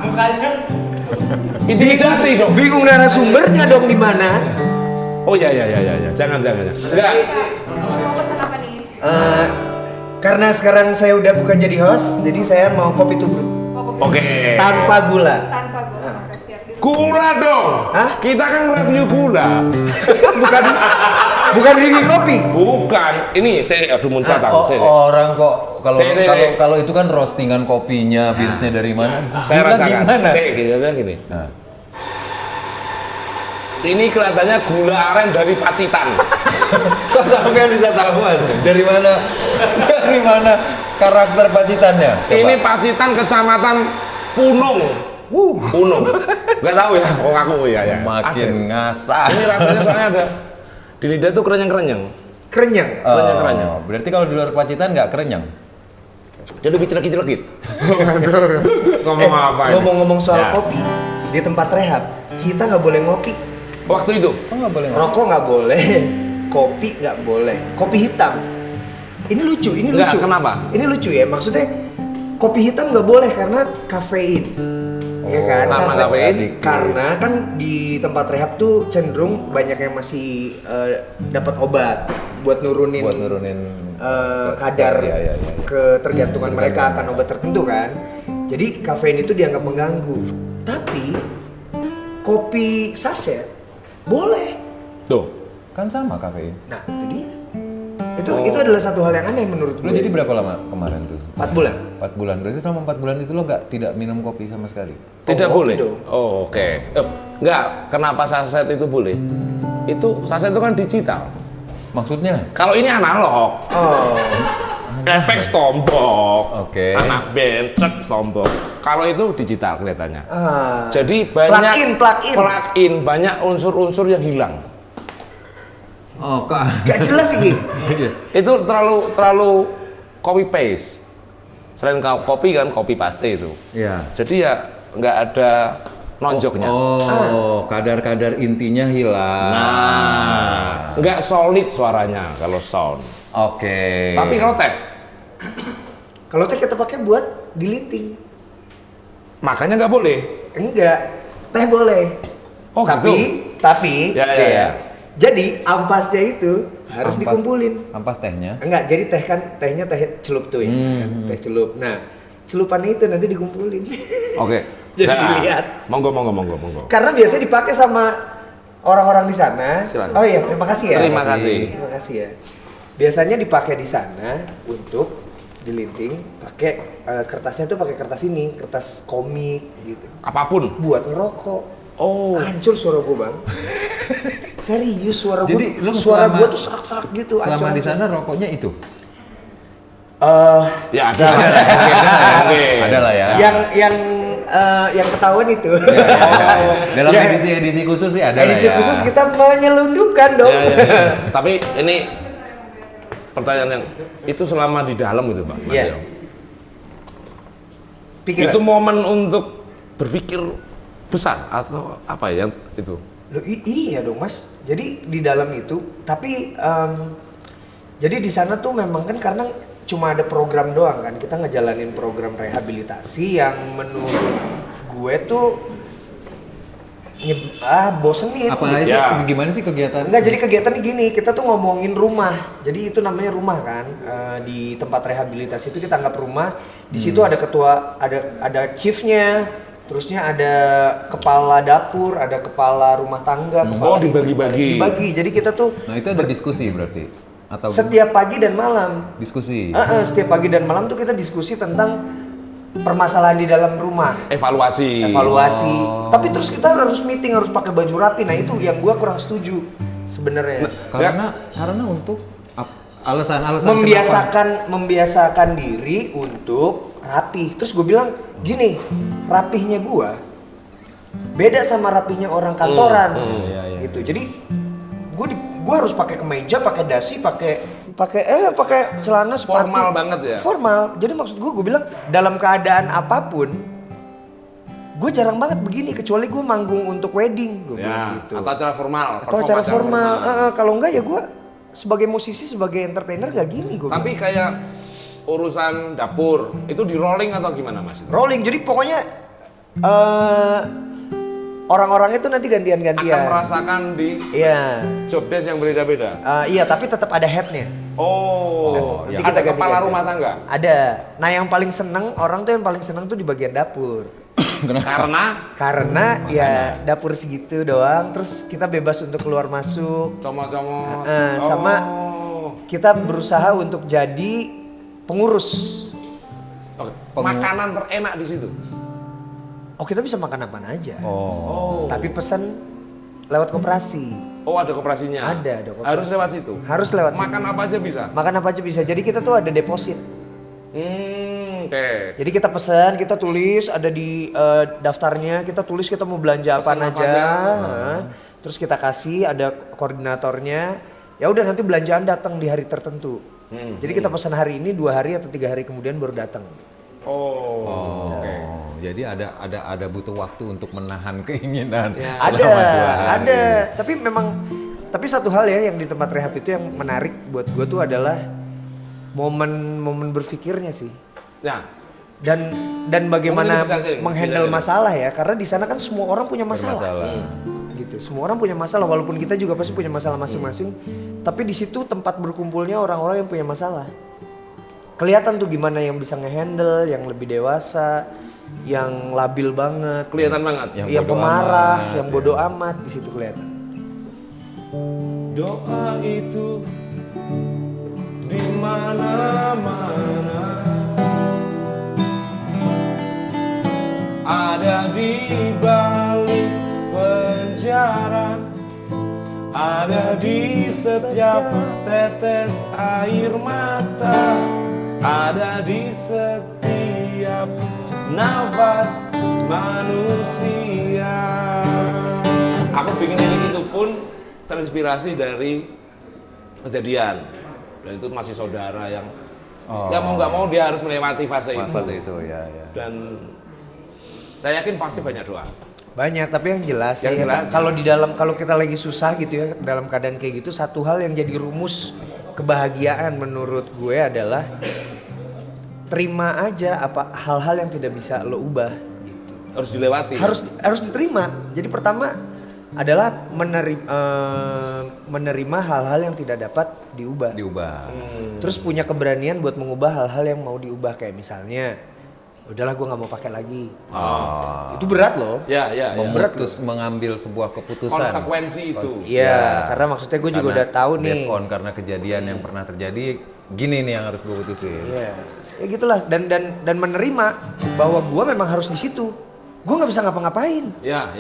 C: Mukanya
A: Intimidasi dong.
C: bingung narasumbernya dong di mana.
A: Oh ya, jangan. Enggak.
E: Mau pesan apa nih?
C: Karena sekarang saya udah bukan jadi host, jadi saya mau kopi tubruk
A: Oke.
C: tanpa gula.
E: Tanpa gula. Oke, siap dulu.
A: Gula dong.
C: Hah?
A: Kita kan review gula.
C: Bukan review kopi.
A: Bukan. Ini saya aduh muncrat
B: Oh, orang kok kalau
A: Saya-
B: kalau itu kan roastingan kopinya, beansnya dari mana?
A: Saya
B: Gula
A: rasakan.
B: gimana?
A: Saya gini.
B: Nah.
A: Ini kelihatannya gula aren dari Pacitan.
B: Kok sampean bisa tahu mas? Dari mana? Dari mana karakter Pacitannya? Coba.
A: Ini Pacitan Kecamatan Punung. Punung. Enggak tahu ya. Oh aku ya.
B: makin
A: Ada.
B: ngasah.
A: Ini rasanya soalnya ada di lidah tuh kerenyang-kerenyang.
C: Kerenyang.
A: Kerenyang.
B: Berarti kalau di luar Pacitan nggak kerenyang?
A: Dia lebih celekit-celekit. Ngomong apa ini?
C: Ngomong-ngomong soal
A: Ya.
C: kopi, di tempat rehab kita nggak boleh ngopi,
A: Waktu itu.
B: Oh nggak boleh.
C: rokok nggak boleh, kopi nggak boleh, kopi hitam. Ini lucu, ini
A: Nggak,
C: lucu.
A: kenapa?
C: Ini lucu ya, maksudnya kopi hitam nggak boleh karena kafein. Ya kan?
A: sama kafein.
C: Karena kan di tempat rehab tuh cenderung banyak yang masih dapat obat buat nurunin kadar
B: ya.
C: ketergantungan mereka akan obat tertentu kan. Jadi kafein itu dianggap mengganggu. Tapi kopi saset boleh.
A: Tuh.
B: Kan sama kafein.
C: Nah, itu dia. Itu adalah satu hal yang aneh menurut
B: Lo
C: gue.
B: jadi berapa lama kemarin tuh?
C: 4 bulan.
B: 4 bulan. Berarti selama 4 bulan itu lo tidak minum kopi sama sekali?
A: Tidak
C: kopi
A: boleh.
C: dong.
A: Oh, oke. Enggak, kenapa saset itu boleh? Itu saset itu kan digital.
B: Maksudnya?
A: Kalau ini analog,
C: Oh.
A: efek tombok.
B: Oke.
A: Anak band, cek tombok. Kalau itu digital kelihatannya.
C: Ah.
A: Jadi banyak
C: Plug-in.
A: banyak unsur-unsur yang hilang.
B: Oh, kak.
C: Gak jelas sih.
A: Itu terlalu copy paste. Selain kopi kan kopi paste itu.
B: Iya.
A: Jadi ya nggak ada nonjoknya.
B: Oh, kadar-kadar intinya hilang.
A: Nah, nggak solid suaranya kalau sound.
B: Oke.
A: Tapi kalau teh,
C: Kalau teh kita pakai buat dilinting.
A: makanya nggak boleh.
C: Enggak. Teh boleh.
A: Oh,
C: tapi
A: Ya.
C: jadi ampasnya itu harus dikumpulin.
B: Ampas tehnya.
C: Enggak, jadi tehnya teh celup tuh ya. Teh celup. Nah, celupannya itu nanti dikumpulin.
A: Oke.
C: Jadi
A: Nah,
C: dilihat.
A: Monggo.
C: Karena biasanya dipakai sama orang-orang di sana.
A: Silakan.
C: Oh iya, terima kasih ya.
A: Terima kasih.
C: Terima kasih ya. Biasanya dipakai di sana untuk dilinting, pakai kertasnya tuh pakai kertas ini, kertas komik gitu.
A: Apapun.
C: Buat ngerokok.
A: Oh.
C: Hancur suara gue, Bang. Serius suara gue.
B: Jadi, lu
C: Suara
B: selama-
C: gue tuh serak-serak gitu.
B: Selama di
C: hancur-hancur.
B: sana rokoknya itu?
A: Ya ada. Oke.
B: Ada lah ya.
C: Yang ketahuan itu.
B: Dalam
C: Ya.
B: edisi khusus sih ada lah
C: Edisi
B: ya.
C: khusus kita menyelundupkan dong.
A: Ya. Tapi ini pertanyaan yang itu selama di dalam gitu, Bang. Mas
C: Iya.
A: Yong.
C: Pikiran.
A: Itu momen untuk berpikir besar atau apa ya itu?
C: Loh, iya dong Mas. Jadi di dalam itu, tapi jadi di sana tuh memang kan karena cuma ada program doang kan, kita ngejalanin program rehabilitasi yang menurut gue tuh bosenin.
B: Apa sih?
A: Ya.
B: Gimana sih kegiatan?
C: Enggak, jadi kegiatannya gini, kita tuh ngomongin rumah. Jadi itu namanya rumah kan. Di tempat rehabilitasi itu kita anggap rumah. Di situ ada ketua, ada chiefnya, terusnya ada kepala dapur, ada kepala rumah tangga, kepala
A: dibagi-bagi.
C: dibagi. Jadi kita tuh
B: Nah itu ada diskusi berarti? Atau
C: setiap pagi dan malam.
B: diskusi?
C: Setiap pagi dan malam tuh kita diskusi tentang permasalahan di dalam rumah.
A: Evaluasi.
C: Tapi terus kita harus meeting, harus pakai baju rapi. Nah itu yang gua kurang setuju sebenarnya.
B: Karena untuk alasan-alasan
C: Membiasakan diri untuk rapi. Terus gue bilang gini, rapihnya gua beda sama rapihnya orang kantoran. Gitu. Jadi gua harus pakai kemeja, pakai dasi, pakai celana sepatu.
A: Formal banget ya?
C: Formal. Jadi maksud gue bilang dalam keadaan apapun, gue jarang banget begini kecuali gue manggung untuk wedding, gue bilang gitu.
A: Atau acara formal.
C: Atau acara formal. Kalau enggak ya gue sebagai musisi, sebagai entertainer gak gini gue.
A: Tapi kayak urusan dapur itu di rolling atau gimana Mas?
C: Rolling. Jadi pokoknya orang-orang itu nanti gantian-gantian.
A: Akan merasakan di job desk yang berbeda-beda.
C: Iya, tapi tetap ada headnya.
A: Nanti
C: kita
A: ada kepala
C: ganti-gantian.
A: rumah tangga.
C: Ada. Nah yang paling seneng, orang tuh yang paling seneng tuh di bagian dapur. Karena ya dapur segitu doang, terus kita bebas untuk keluar masuk.
A: Comot-comot.
C: Sama kita berusaha untuk jadi pengurus.
A: Makanan terenak di situ.
C: Kita bisa makan apa aja. Tapi pesan lewat koperasi.
A: Ada koperasinya.
C: Ada koperasi.
A: Harus lewat situ.
C: Harus lewat situ.
A: Makan apa aja bisa.
C: Makan apa aja bisa. Jadi kita tuh ada deposit.
A: Oke.
C: Jadi kita pesan, kita tulis, ada di daftarnya, kita tulis kita mau belanja apa aja. Terus kita kasih, ada koordinatornya. Ya udah nanti belanjaan datang di hari tertentu. Jadi kita pesan hari ini, 2 hari atau 3 hari kemudian baru datang.
B: Jadi ada butuh waktu untuk menahan keinginan.
C: Ada. Tapi satu hal ya yang di tempat rehab itu yang menarik buat gue tuh adalah momen berpikirnya sih.
A: Ya.
C: Dan bagaimana
A: Mungkin
C: menghandle masalah ya, karena di sana kan semua orang punya masalah. Gitu. Semua orang punya masalah, walaupun kita juga pasti punya masalah masing-masing. Tapi di situ tempat berkumpulnya orang-orang yang punya masalah. Kelihatan tuh gimana yang bisa ngehandle, yang lebih dewasa, yang labil banget,
A: Kelihatan banget.
C: yang pemarah, yang bodoh amat di situ kelihatan.
A: Doa itu di mana-mana, ada di balik penjara, ada di setiap tetes air mata, ada di setiap nafas manusia. Aku bikin lirik itu pun terinspirasi dari kejadian, dan itu masih saudara yang ya mau nggak mau dia harus melewati fase itu. Dan saya yakin pasti banyak doa.
C: Banyak, tapi yang jelas kalau kita lagi susah gitu ya, dalam keadaan kayak gitu, satu hal yang jadi rumus kebahagiaan menurut gue adalah terima aja apa hal-hal yang tidak bisa lo ubah gitu.
A: Harus dilewati.
C: Harus diterima. Jadi pertama adalah menerima hal-hal yang tidak dapat diubah. Terus punya keberanian buat mengubah hal-hal yang mau diubah, kayak misalnya udahlah gue nggak mau pakai lagi. Itu berat loh.
A: Ya.
B: Mengambil sebuah keputusan.
A: Konsekuensi itu.
C: Iya, karena maksudnya gue juga udah tahu nih.
B: Based on karena kejadian yang pernah terjadi, gini nih yang harus gue putusin.
C: Iya. Ya gitulah, dan menerima bahwa gue memang harus di situ. Gue nggak bisa ngapa-ngapain.
A: Iya.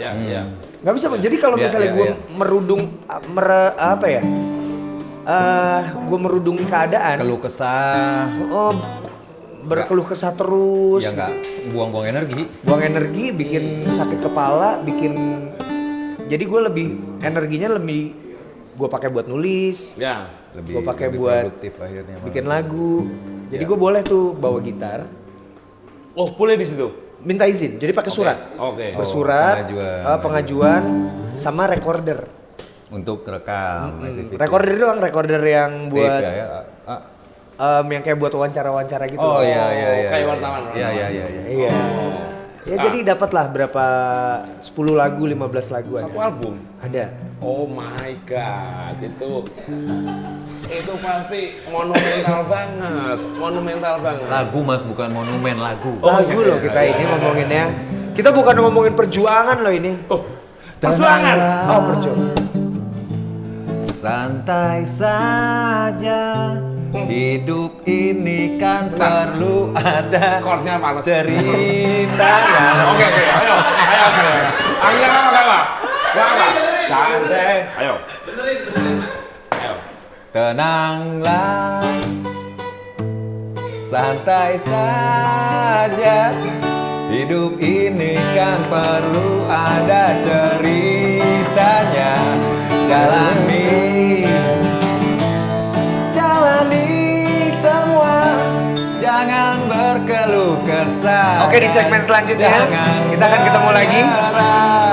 C: Nggak bisa. Jadi kalau misalnya gue merudung gue merudungi keadaan.
B: Keluh kesah.
C: Berkeluh kesah terus.
B: Ya nggak buang-buang energi.
C: Buang energi, bikin sakit kepala, jadi gue energinya lebih gue pakai buat nulis.
A: Ya.
C: Gue pakai buat
B: produktif akhirnya.
C: bikin lagu. Jadi gue boleh tuh bawa gitar.
A: Boleh di situ.
C: Minta izin. Jadi pakai surat. Bersurat, pengajuan sama recorder.
B: Untuk rekam.
C: Recorder doang, recorder yang buat
B: tape, ya.
C: yang kayak buat wawancara-wawancara gitu.
B: Iya.
A: Kayak wartawan.
C: Iya. Ya jadi dapatlah berapa 10 lagu, 15 lagu
A: Satu album.
C: Ada.
A: Oh my god, itu pasti monumental banget.
B: Lagu Mas, bukan monumen, lagu.
C: Lagu loh kita ini ngomonginnya. Kita bukan ngomongin perjuangan loh ini.
A: Perjuangan.
C: Perjuangan.
B: Santai saja Hidup ini kan perlu ada
A: Chordnya males.
B: ceritanya.
A: Oke, ayo. Enggak apa. Santai. Ayo. Ayo.
B: Tenanglah, santai saja. Hidup ini kan perlu ada ceritanya. Jalani semua, jangan berkeluh kesah.
C: Oke, di segmen selanjutnya kita akan ketemu lagi.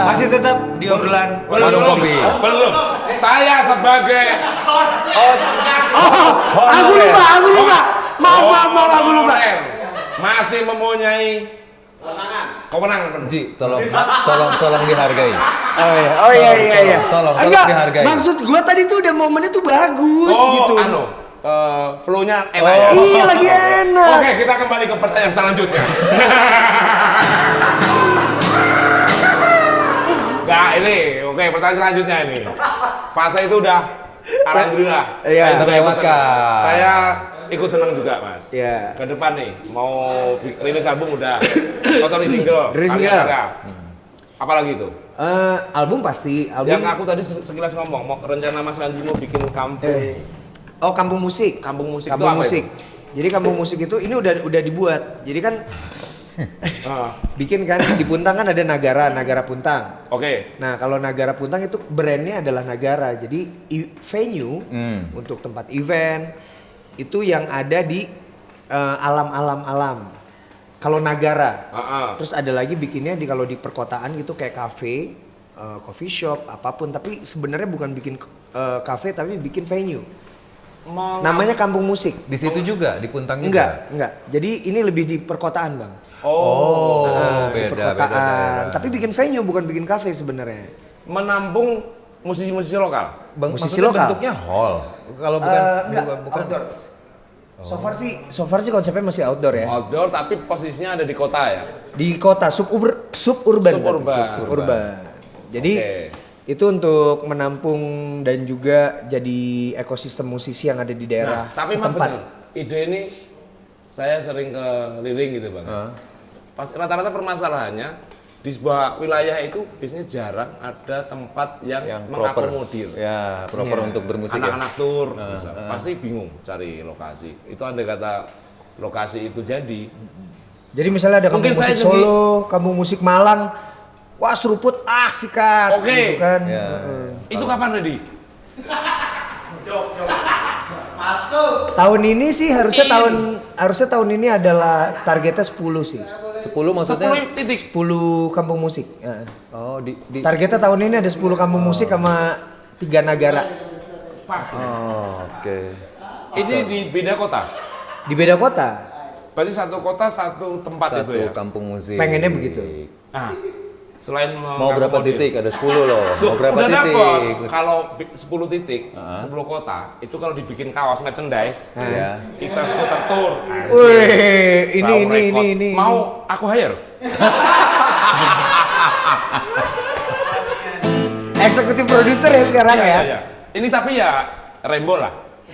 C: Masih tetap di obrolan
B: Warung Kopi.
A: Belum. Saya sebagai
C: Aku lupa. Maaf, aku lupa.
A: Masih mempunyai kewenangan.
B: Ji, tolong dihargai.
C: Oh iya.
B: Tolong
C: Enggak,
B: dihargai.
C: maksud gua tadi tuh udah momennya tuh bagus gitu.
A: Flow-nya enak ya.
C: Iya, lagi enak.
A: Oke, kita kembali ke pertanyaan selanjutnya. Enggak, ini. Oke, pertanyaan selanjutnya ini. Fase itu udah alhamdulillah.
C: Iya.
A: Saya
B: Terlewatkan.
A: Saya ikut senang juga, Mas.
C: Iya.
A: Ke depan nih, mau rilis album udah. Sorry, single.
C: Rilis
A: Karya-
C: single.
A: karya. Apalagi itu?
C: Album pasti,
A: Yang aku tadi sekilas ngomong, mau rencana Mas Anji mau bikin
C: kampung musik.
A: kampung musik itu
C: Kampung
A: apa
C: musik.
A: itu?
C: Jadi kampung musik itu ini udah dibuat. Jadi kan
A: Ah,
C: bikin kan di Puntang kan ada Nagara Puntang.
A: Oke.
C: Nah, kalau Nagara Puntang itu brandnya adalah Nagara. Jadi venue untuk tempat event itu yang ada di alam. Kalau Nagara. Terus ada lagi bikinnya kalau di perkotaan gitu kayak cafe, coffee shop, apapun. Tapi sebenarnya bukan bikin cafe tapi bikin venue. Namanya kampung musik.
B: Di situ juga, di Puntang juga?
C: Enggak. Jadi ini lebih di perkotaan, Bang.
B: Oh,
C: Di
B: beda
C: perkotaan.
B: daerah.
C: Tapi bikin venue bukan bikin cafe sebenarnya.
A: Menampung musisi-musisi lokal.
C: Musisi
B: Maksudnya
C: lokal.
B: bentuknya hall. Kalau bukan
C: Enggak,
B: bukan
C: outdoor. So far sih konsepnya masih outdoor ya.
A: Outdoor tapi posisinya ada di kota ya.
C: Di kota suburban.
A: Suburban.
C: Jadi
A: Oke.
C: itu untuk menampung dan juga jadi ekosistem musisi yang ada di daerah
A: Tapi memang
C: setempat.
A: benar. Ide ini saya sering keliling gitu, Bang. Pas rata-rata permasalahannya di sebuah wilayah itu biasanya jarang ada tempat yang
B: proper.
A: mengakomodir.
B: Ya, proper
C: Iya.
B: untuk bermusik ya.
A: Anak-anak tur pasti bingung cari lokasi. Itu andai kata lokasi itu jadi.
C: Jadi misalnya ada kampung
A: Mungkin
C: musik
A: saya jadi-
C: Solo, kampung musik Malang. Wah, seruput sikat
A: Oke.
C: gitu kan.
B: Ya.
A: Itu kapan ready?
C: Tahun ini sih harusnya tahun ini adalah targetnya 10 sih.
B: 10 maksudnya?
A: 10 titik.
C: 10 kampung musik.
B: Oh, di
C: Targetnya tahun ini ada 10 kampung musik sama 3 Nagara.
A: Pas.
B: Oh, oke.
A: Ini di beda kota.
C: Di beda kota.
A: Berarti satu kota satu tempat
B: Satu
A: itu ya.
B: kampung musik.
C: Pengennya begitu.
A: Nah, selain
B: Mau berapa
A: mengakomodir.
B: titik? Ada 10 loh. Mau berapa
A: Udah
B: titik?
A: dapet. Kalau 10 titik, 10 kota, itu kalau dibikin kaos merchandise,
B: Ya.
A: Iksan Scooter Tour.
C: Wih,
A: Tahu record.
C: ini.
A: Mau aku hire?
C: Eksekutif produser ya sekarang ya.
A: Iya. Ini tapi ya Rainbow lah,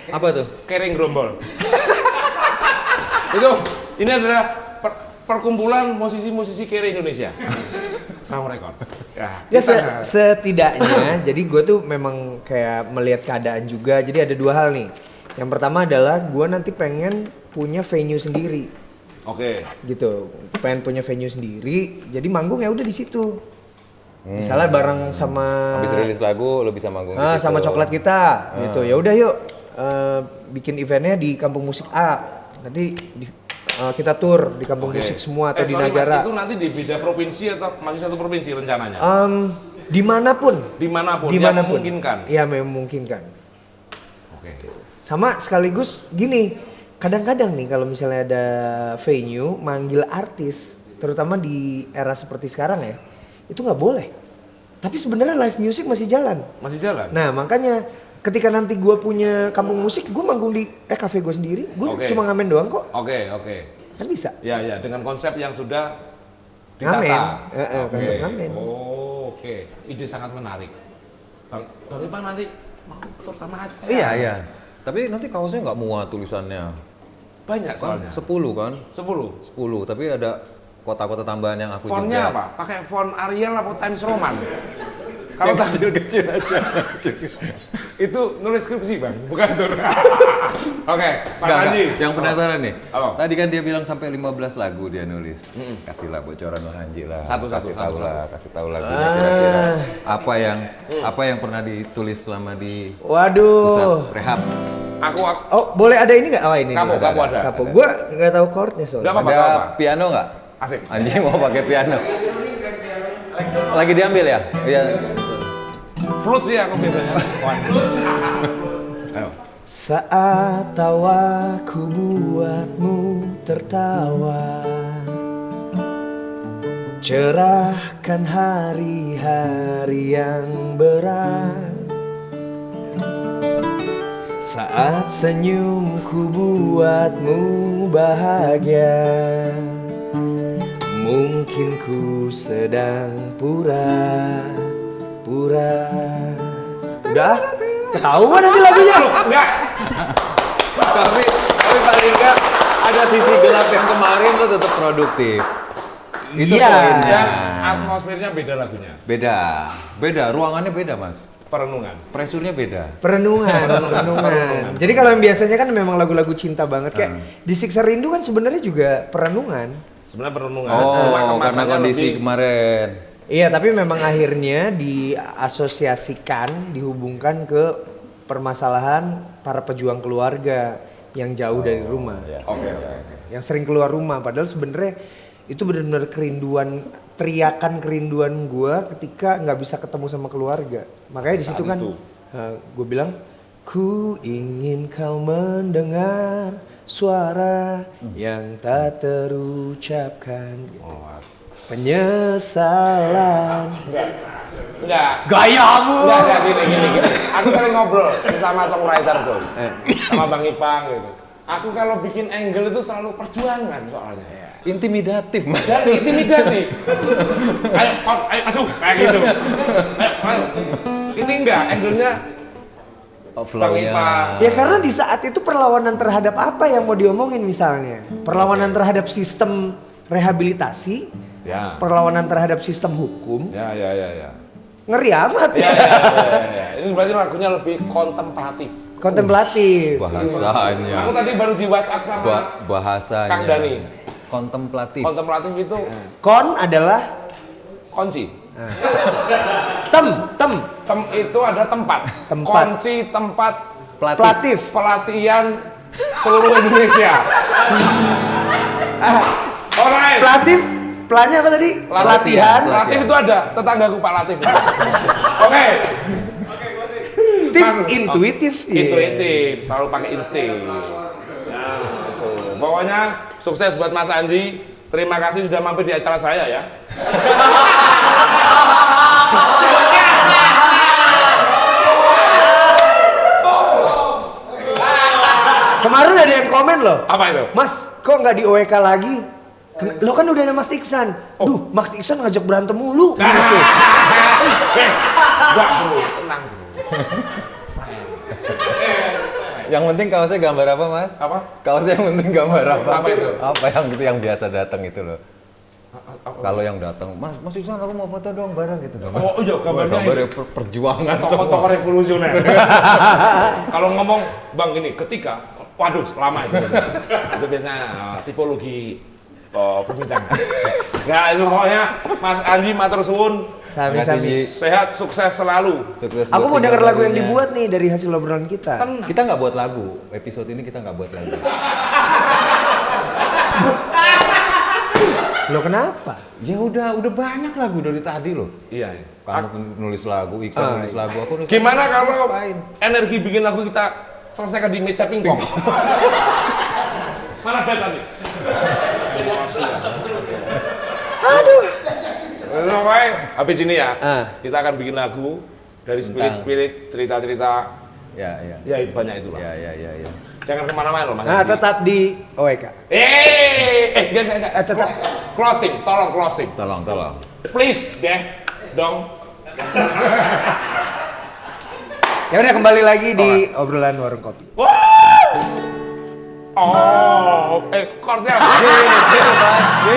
B: Apa tuh?
A: kering gerombol. Ini adalah perkumpulan musisi-musisi kere Indonesia. Sound Records. Ya,
C: Ya
A: kita-
C: setidaknya, jadi gue tuh memang kayak melihat keadaan juga. Jadi ada 2 hal nih. Yang pertama adalah gue nanti pengen punya venue sendiri,
A: Oke.
C: gitu. Pengen punya venue sendiri. Jadi manggung ya udah di situ. Misalnya bareng sama
B: Habis rilis lagu lo bisa manggung di situ.
C: sama coklat kita, gitu. Ya udah yuk bikin eventnya di kampung musik A. Nanti kita tur di kampung
A: Oke.
C: musik semua atau di
A: sorry, Mas,
C: Nagara.
A: itu nanti di beda provinsi atau masih satu provinsi rencananya?
C: Dimanapun.
A: Dimanapun, yang memungkinkan.
C: Iya, memungkinkan.
A: Oke.
C: Sama sekaligus gini, kadang-kadang nih kalau misalnya ada venue manggil artis, terutama di era seperti sekarang ya, itu nggak boleh. Tapi sebenarnya live music masih jalan.
A: Masih jalan?
C: Nah makanya ketika nanti gue punya kampung musik, gue manggung di cafe gue sendiri, gue
A: Oke.
C: cuma ngamen doang kok,
A: Oke.
C: kan bisa.
A: Ya, dengan konsep yang sudah
C: Ngamen.
A: ditata.
C: Konsep ngamen.
A: Oh, oke. Ide sangat menarik. Bang Ipan nanti mau tur sama aja.
B: Iya. Tapi nanti kaosnya nggak muat tulisannya.
A: Banyak
B: Kan
A: soalnya.
B: 10 kan?
A: 10.
B: 10, tapi ada kota-kota tambahan yang aku
A: Fontnya
B: jebak.
A: apa? Pakai font Arial atau Times Roman? Kalau kecil-kecil aja. Itu nulis skripsi bang, bukan tur. Oke, Pak
B: Nggak,
A: Haji.
B: yang penasaran nih.
A: Apa?
B: Tadi kan dia bilang sampai 15 lagu dia nulis. Kasihlah bocoran Mas Anji lah.
A: Satu-satu,
B: Kasih tahu lagunya kira-kira. Apa yang pernah ditulis selama di pusat
C: Waduh.
B: rehab?
A: Aku
C: Oh, boleh ada ini nggak? Oh, ini.
A: kamu
C: nih.
A: ada.
C: Kapo. Gua nggak tahu chordnya soalnya.
A: Nggak apa-apa.
B: Ada piano nggak?
A: Asik.
B: Anji mau pakai piano. Lagi diambil ya? Iya.
A: Flute sih aku biasanya. Ayo.
C: Saat tawa ku buatmu tertawa, cerahkan hari-hari yang berat. Saat senyumku buatmu bahagia, mungkin ku sedang pura-pura. Udah, ketahuan nanti lagunya.
A: Enggak.
B: Tapi paling enggak ada sisi gelap yang kemarin lo tetap produktif. Itu
C: Iya.
B: poinnya.
A: Dan atmosfernya beda lagunya.
B: Beda. Ruangannya beda, Mas.
A: Perenungan.
B: Presurnya beda.
C: Perenungan. Jadi kalau yang biasanya kan memang lagu-lagu cinta banget kayak Disiksa Rindu kan sebenarnya juga perenungan.
A: Sebenarnya perenungan.
B: Oh,
A: Cuma
B: karena
A: kemasannya
B: kondisi
A: lebih-
B: kemarin.
C: Iya, tapi memang akhirnya diasosiasikan, dihubungkan ke permasalahan para pejuang keluarga yang jauh dari rumah.
B: Ya.
A: Oke.
C: Yang sering keluar rumah, padahal sebenarnya itu benar-benar kerinduan, teriakan kerinduan gua ketika nggak bisa ketemu sama keluarga. Makanya di situ
A: Saat
C: kan
A: itu.
C: gue bilang, ku ingin kau mendengar suara yang tak terucapkan. Gitu. Penyesalan.
A: Enggak.
C: Gayamu.
A: Enggak, gini. Aku sering ngobrol sama songwriter tuh. Sama Bang Ipang gitu. Aku kalau bikin angle itu selalu perjuangan soalnya.
B: Intimidatif, Mas.
A: Dan intimidatif. Ayo, maju, kayak gitu. Ayo. Ini enggak, angle-nya Bang
B: Flow-nya.
A: Ipang.
C: Ya karena di saat itu perlawanan terhadap apa yang mau diomongin misalnya. Perlawanan terhadap sistem rehabilitasi,
A: Ya.
C: perlawanan terhadap sistem hukum.
A: Ya.
C: Ngeri amat
A: Ya.
C: ya.
A: Ini berarti lagunya lebih kontemplatif.
C: Kontemplatif.
B: Bahasanya.
A: Aku tadi baru di WhatsApp sama
B: Bahasanya.
A: Kang Dani.
B: Kontemplatif.
A: Kontemplatif itu
C: Kon adalah
A: kunci.
C: tem.
A: Tem itu ada tempat.
C: Tempat.
A: Kunci tempat
C: Platif.
A: pelatihan seluruh Indonesia. Alright.
C: Platif. Pelanya apa tadi? Pelatihan.
A: Latif itu ada, tetanggaku Pak Latif. Oke.
C: Tif, intuitif. Iya.
A: Intuitif, selalu pakai insting. Nah, itu. Pokoknya sukses buat Mas Anji. Terima kasih sudah mampir di acara saya ya.
C: Kemarin ada yang komen loh.
A: Apa itu?
C: Mas, kok nggak di OEK lagi? Lo kan udah ada Mas Iksan. Duh, Mas Iksan ngajak berantem mulu. Gitu.
A: Enggak bro, tenang bro.
B: Yang penting kaosnya gambar apa, Mas?
A: Apa?
B: Kaosnya yang penting gambar apa?
A: Apa itu?
B: Apa yang biasa datang itu loh. Kalau yang datang, Mas Iksan aku mau foto dong bareng gitu.
A: Oh iya, gambarnya
B: gambarnya
A: ini.
B: perjuangan
A: Tokoh-tokoh
B: semua.
A: revolusioner. Kalau ngomong bang gini, ketika, waduh lama itu. Itu biasanya tipologi perbincangan. Nggak, itu pokoknya Mas Anji matur suwun.
C: Sami-sami.
A: Sehat, sukses selalu.
B: Sukses
C: Aku
B: buat
C: mau denger
B: single
C: lagu yang
B: barunya.
C: dibuat nih dari hasil obrolan kita.
B: Kita nggak buat lagu. Episode ini kita nggak buat lagu.
C: Lo kenapa?
B: Ya udah banyak lagu dari tadi loh.
A: Iya.
B: Kamu nulis lagu, Iksan nulis lagu, aku nulis
A: Gimana
B: lagu.
A: kalau
B: Ngapain?
A: energi bikin lagu kita selesaikan di meja pingpong? Mana bed tadi?
C: Aduh.
A: Oke, habis ini ya,
C: Ah.
A: kita akan bikin lagu dari spirit-spirit, cerita-cerita,
B: Ya.
A: ya banyak itu lah.
B: Ya.
A: Jangan kemana-mana loh Mas.
C: Nah,
A: Anji.
C: tetap di OEK.
A: Enggak.
C: Tetap.
A: Closing, tolong closing.
B: Tolong.
A: Please, deh, dong.
C: Ya udah kembali lagi di obrolan warung kopi.
A: Oh, chordnya.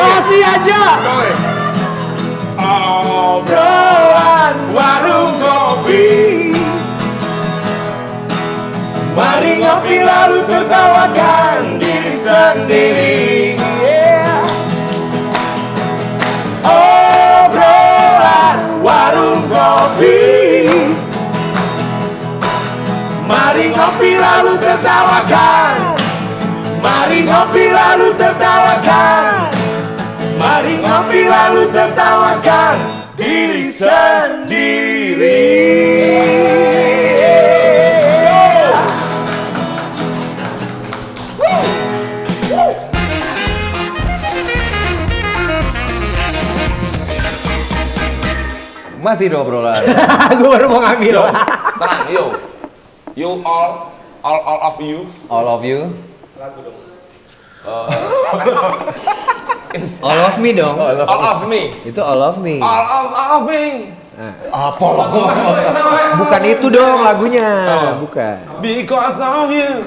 C: Masih aja.
A: Obrolan warung kopi. Mari ngopi lalu tertawakan diri sendiri. Obrolan warung kopi. Mari ngopi lalu tertawakan. Mari ngopi lalu tertawakan. Mari ngopi lalu tertawakan diri sendiri.
B: Masih di obrolan.
C: Gue baru mau ngambil.
A: Tenang, yo. You all of you.
B: All of you.
C: All of me dong.
A: All of me.
C: Itu all of me.
A: All of me.
B: Apa lo?
C: Bukan itu dong lagunya. Bukan.
A: Because of you.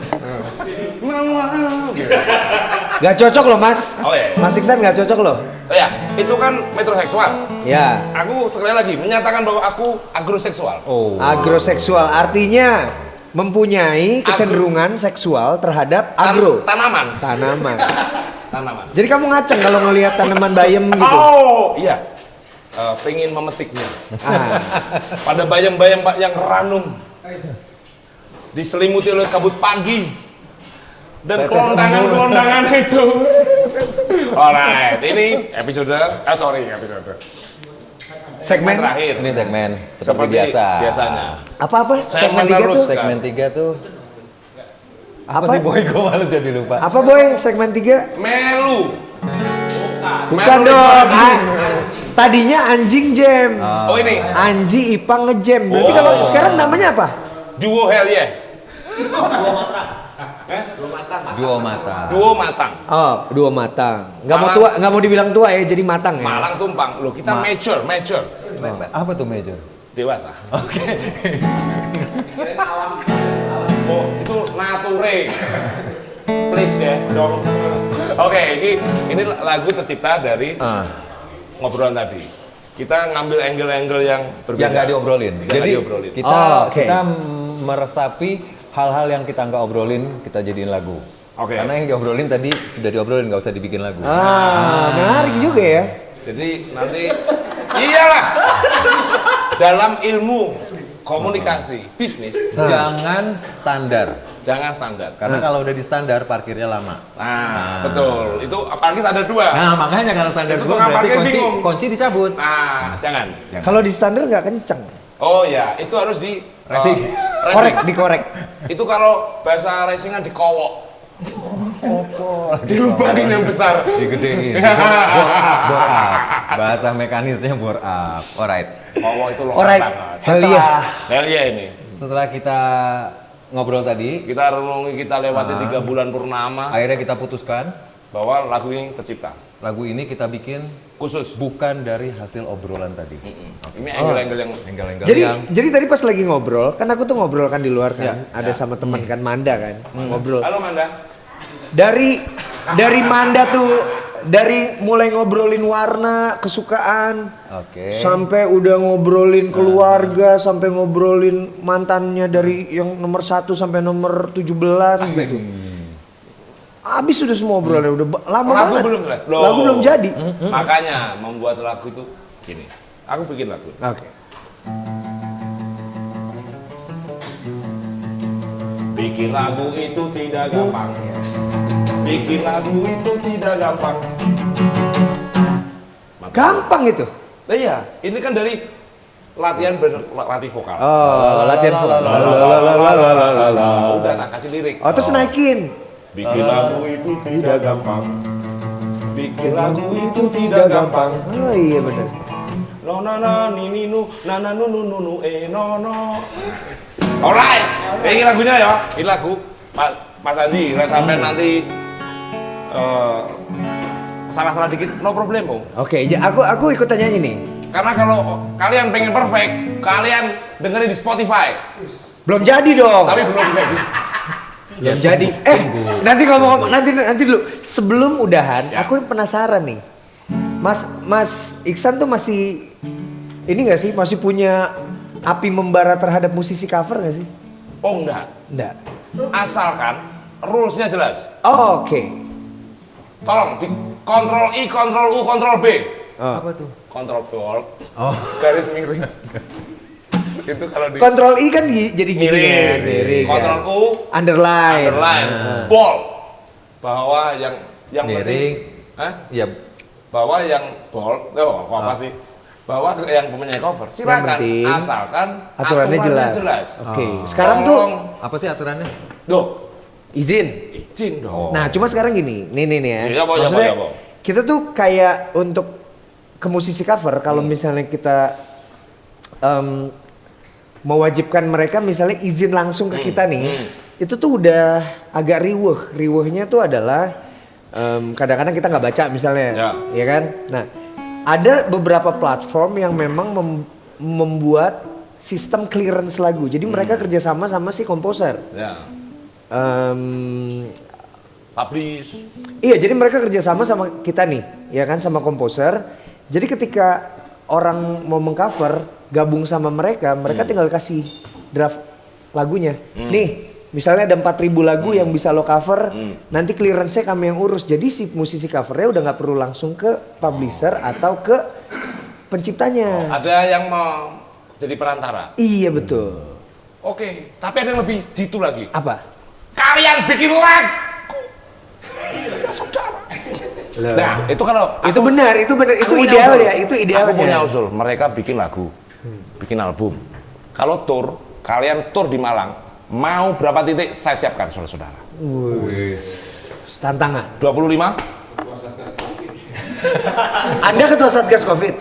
C: Gak cocok loh mas.
A: Oh, iya.
C: Mas Iksan gak cocok loh.
A: Oh ya, itu kan metroseksual.
C: Ya.
A: Aku sekali lagi menyatakan bahwa aku agroseksual.
B: Oh.
C: Agroseksual artinya mempunyai kecenderungan seksual terhadap agro.
A: Tanaman.
C: Tanaman.
A: Tanaman.
C: Jadi kamu ngaceng kalau ngelihat tanaman bayam gitu.
A: Oh, iya. Pengen memetiknya. Pada bayam-bayam yang ranum. Diselimuti oleh kabut pagi. Dan kelondangan-kelondangan itu. Alright, ini episode. Segmen terakhir.
B: Ini segmen seperti biasa.
A: Biasanya.
C: Apa-apa?
A: Segmen
C: Segmen 3
A: terus.
C: tuh?
B: Segmen 3 tuh apa
C: Apa?
B: sih boy? Gue malu jadi lupa.
C: Apa boy segmen 3?
A: Melu.
C: Bukan
A: Melu
C: dong.
A: anjing.
C: Tadinya anjing jam.
A: Oh ini.
C: Anji Ipang ngejam. Berarti
A: Oh.
C: kalau sekarang namanya apa?
A: Duo hell yeah.
B: Duo mata.
A: Duo matang.
C: Oh, dua matang. Nggak mau
A: Malang.
C: tua, nggak mau dibilang tua ya, jadi matang ya.
A: Malang tumpang. Loh, kita mature.
B: Apa tuh major?
A: Dewasa. Oke. Oh, itu nature. Please deh, dong. Oke, ini lagu tercipta dari ngobrolan tadi. Kita ngambil angle-angle yang berbeda.
B: Yang nggak diobrolin.
A: Yang nggak
B: Jadi
A: diobrolin.
B: kita meresapi hal-hal yang kita nggak obrolin, kita jadiin lagu.
A: Oke.
B: Karena yang diobrolin tadi sudah diobrolin, nggak usah dibikin lagu.
C: Menarik juga ya.
A: Jadi nanti iyalah dalam ilmu komunikasi bisnis
B: Jangan standar.
A: jangan standar.
B: Karena kalau udah di standar parkirnya lama.
A: Nah, betul. Itu apalagi ada dua.
B: Nah, makanya kalau standar
A: Itu
B: gua
A: tukang
B: berarti
A: parkir bingung.
B: kunci dicabut.
A: Nah, jangan.
C: Kalau di standar nggak kenceng.
A: Oh ya, itu harus di
B: Racing.
C: Dikorek.
A: Itu kalau bahasa racingan dikowok. Dilubangin yang besar.
B: Digedein. Bore up. Bahasa mekanisnya bore up. Alright.
A: Kowok itu loh
C: Alright.
A: banget.
C: Hell yeah.
A: Hell yeah ini.
B: Setelah kita ngobrol tadi,
A: Kita renungi, kita lewati 3 bulan purnama
B: akhirnya kita putuskan
A: bahwa lagu ini tercipta
B: lagu ini kita bikin
A: khusus.
B: bukan dari hasil obrolan tadi.
A: Ini angle-angle yang
B: Angle-angle
C: Jadi
B: yang
C: jadi tadi pas lagi ngobrol, kan aku tuh ngobrol kan di luar kan,
B: Ya,
C: ada sama teman kan Manda kan, ngobrol.
A: Halo Manda.
C: Dari Manda tuh dari mulai ngobrolin warna, kesukaan,
B: Oke.
C: sampai udah ngobrolin keluarga, sampai ngobrolin mantannya dari yang nomor 1 sampai nomor 17 gitu. Habis sudah semua obrolannya udah lama
A: Lagu
C: banget.
A: belum lah. Loh.
C: Lagu belum jadi.
A: Makanya membuat lagu itu gini. Aku bikin lagu.
C: Oke.
A: Bikin lagu itu tidak gampang. Bikin lagu itu tidak gampang.
C: Gampang itu.
A: Nah, iya, ini kan dari latihan berlatih vokal.
C: Oh, latihan vokal.
A: Udah tak kasih lirik.
C: Oh, terus naikin.
A: Bikin lagu itu tidak gampang. Bikin lagu itu tidak gampang.
C: Oh iya benar.
A: No na na ni ni nu na na nu nu nu nu no no. Alright, ini lagunya ya. Ini lagu Mas Andi. Kalau sampai nanti salah-salah dikit, no problem om.
C: Oke, aku ikutan nyanyi nih.
A: Karena kalau kalian pengen perfect, kalian dengerin di Spotify.
C: Belum jadi dong.
A: Tapi belum jadi.
C: Belum jadi. Nanti ngomong nanti dulu. Sebelum udahan, aku penasaran nih. Mas Iksan tuh masih ini nggak sih? Masih punya api membara terhadap musisi cover nggak sih?
A: Oh enggak.
C: Enggak.
A: Asalkan rules-nya jelas.
C: Oh, oke.
A: Tolong di Ctrl I, Ctrl U, Ctrl B.
B: Apa tuh?
A: Ctrl bold.
B: Oh.
A: Garis miring. Itu kalau di
C: Kontrol I kan jadi gini
A: miring.
C: kan, miring kan.
A: Ctrl U,
C: Underline.
A: underline, bold. Bahwa yang
B: Miring.
A: penting, hah?
B: Iya.
A: Bahwa yang bold, apa sih? Bahwa yang punya cover silakan
C: penting,
A: asalkan
C: aturannya jelas. Oke. Sekarang tuh
A: Tolong,
B: Apa sih aturannya?
A: Duh,
C: izin.
A: izin dong.
C: Nah, cuma sekarang gini, nih ya.
A: Iya, Bo,
C: Maksudnya
A: iya, Bo.
C: kita tuh kayak untuk ke musisi cover kalau misalnya kita mewajibkan mereka misalnya izin langsung ke kita nih, itu tuh udah agak riweuh. Riweuhnya tuh adalah kadang-kadang kita nggak baca misalnya, ya kan? Nah, ada beberapa platform yang memang membuat sistem clearance lagu. Jadi mereka kerjasama sama si komposer.
A: Ya. Publish.
C: Iya, jadi mereka kerjasama sama kita nih, ya kan, sama komposer. Jadi ketika orang mau mengcover, gabung sama mereka tinggal kasih draft lagunya. Nih, misalnya ada 4.000 lagu yang bisa lo cover, nanti clearance-nya kami yang urus. Jadi si musisi covernya udah nggak perlu langsung ke publisher atau ke penciptanya.
A: Ada yang mau jadi perantara.
C: Iya betul.
A: Oke, tapi ada yang lebih jitu lagi.
C: Apa?
A: Kalian bikin lagu. Saudara. Nah, itu kalau
C: Itu benar, itu
A: punya
C: ideal
A: usul.
C: ya, itu idealnya.
A: Aku punya usul, mereka bikin lagu, bikin album. Kalau tour, kalian tour di Malang, mau berapa titik saya siapkan, saudara-saudara.
C: Tantangan.
A: 25?
C: Anda ketua Satgas Covid.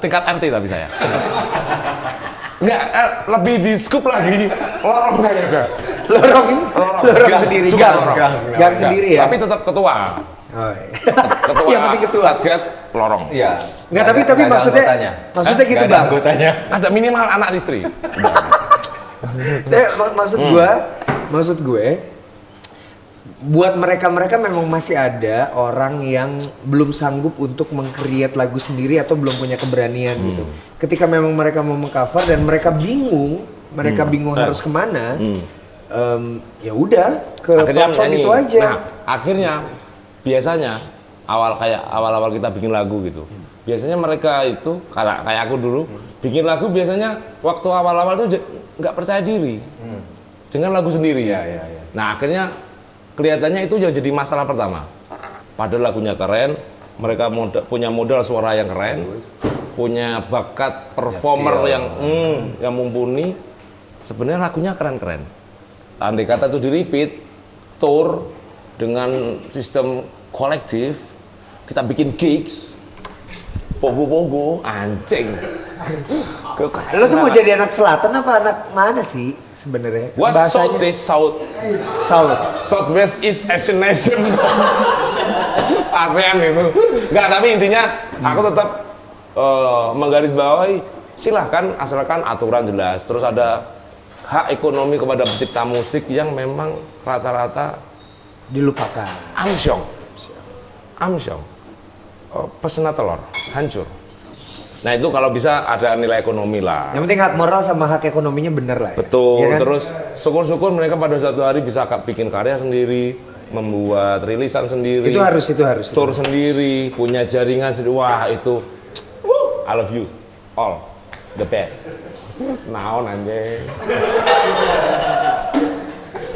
A: Tingkat RT tapi saya. Enggak, lebih di scoop lagi. Lorong saya aja.
C: Lorong sendiri, gang sendiri ya.
A: Tapi tetap ketua.
C: Oh, iya.
A: Ketua,
C: Yang penting ketua.
A: Satgas lorong.
B: Iya.
C: Nggak, tapi
B: ada
C: maksudnya
B: anggotanya.
C: maksudnya gitu
B: Nggak ada
C: Bang.
B: anggotanya.
A: Ada minimal anak istri.
C: Maksud gue buat mereka memang masih ada orang yang belum sanggup untuk meng-create lagu sendiri atau belum punya keberanian gitu. Ketika memang mereka mau meng-cover dan mereka bingung harus kemana, ya udah ke platform itu aja.
A: Nah, akhirnya biasanya awal-awal kita bikin lagu gitu. Biasanya mereka itu kayak aku dulu bikin lagu biasanya waktu awal-awal itu nggak percaya diri dengan lagu sendiri. Nah, akhirnya kelihatannya itu jadi masalah pertama. Padahal lagunya keren, mereka punya modal suara yang keren, punya bakat performer yang mumpuni. Sebenarnya lagunya keren-keren. Andai kata itu di-repeat, tour dengan sistem kolektif, kita bikin gigs, pogo-pogo, anjing.
C: Lo tuh mau jadi anak selatan apa anak mana sih sebenarnya?
A: What South is South? Southwest is Asian nation. ASEAN itu. Enggak, tapi intinya aku tetap menggarisbawahi silahkan asalkan aturan jelas. Terus ada hak ekonomi kepada pencipta musik yang memang rata-rata
C: dilupakan.
A: Amsyong. Pesena telur, hancur. Nah itu kalau bisa ada nilai ekonomi lah.
C: Yang penting hak moral sama hak ekonominya bener lah ya.
A: Betul,
C: ya kan?
A: Terus syukur-syukur mereka pada suatu hari bisa bikin karya sendiri, membuat rilisan sendiri.
C: Itu harus.
A: Tour sendiri, punya jaringan sendiri. Wah itu, I love you, all, the best. Naon anjing.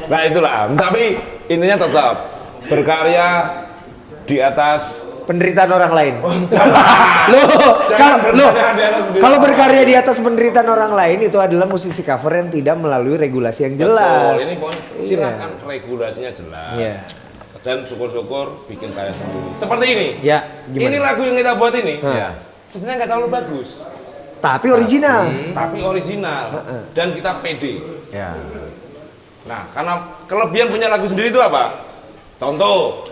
A: Nah itulah, tapi intinya tetap berkarya di atas
C: penderitaan orang lain. Kalau berkarya di atas penderitaan orang lain itu adalah musisi cover yang tidak melalui regulasi yang jelas.
A: Betul, ini silakan regulasinya jelas.
C: Iya.
A: Dan syukur-syukur bikin karya sendiri. Seperti ini.
C: Ya, gimana?
A: Ini lagu yang kita buat ini.
B: Iya.
A: Sebenarnya nggak terlalu bagus.
C: Tapi original.
A: Tapi original. Dan kita pede.
B: Ya.
A: Nah, karena kelebihan punya lagu sendiri itu apa? Contoh,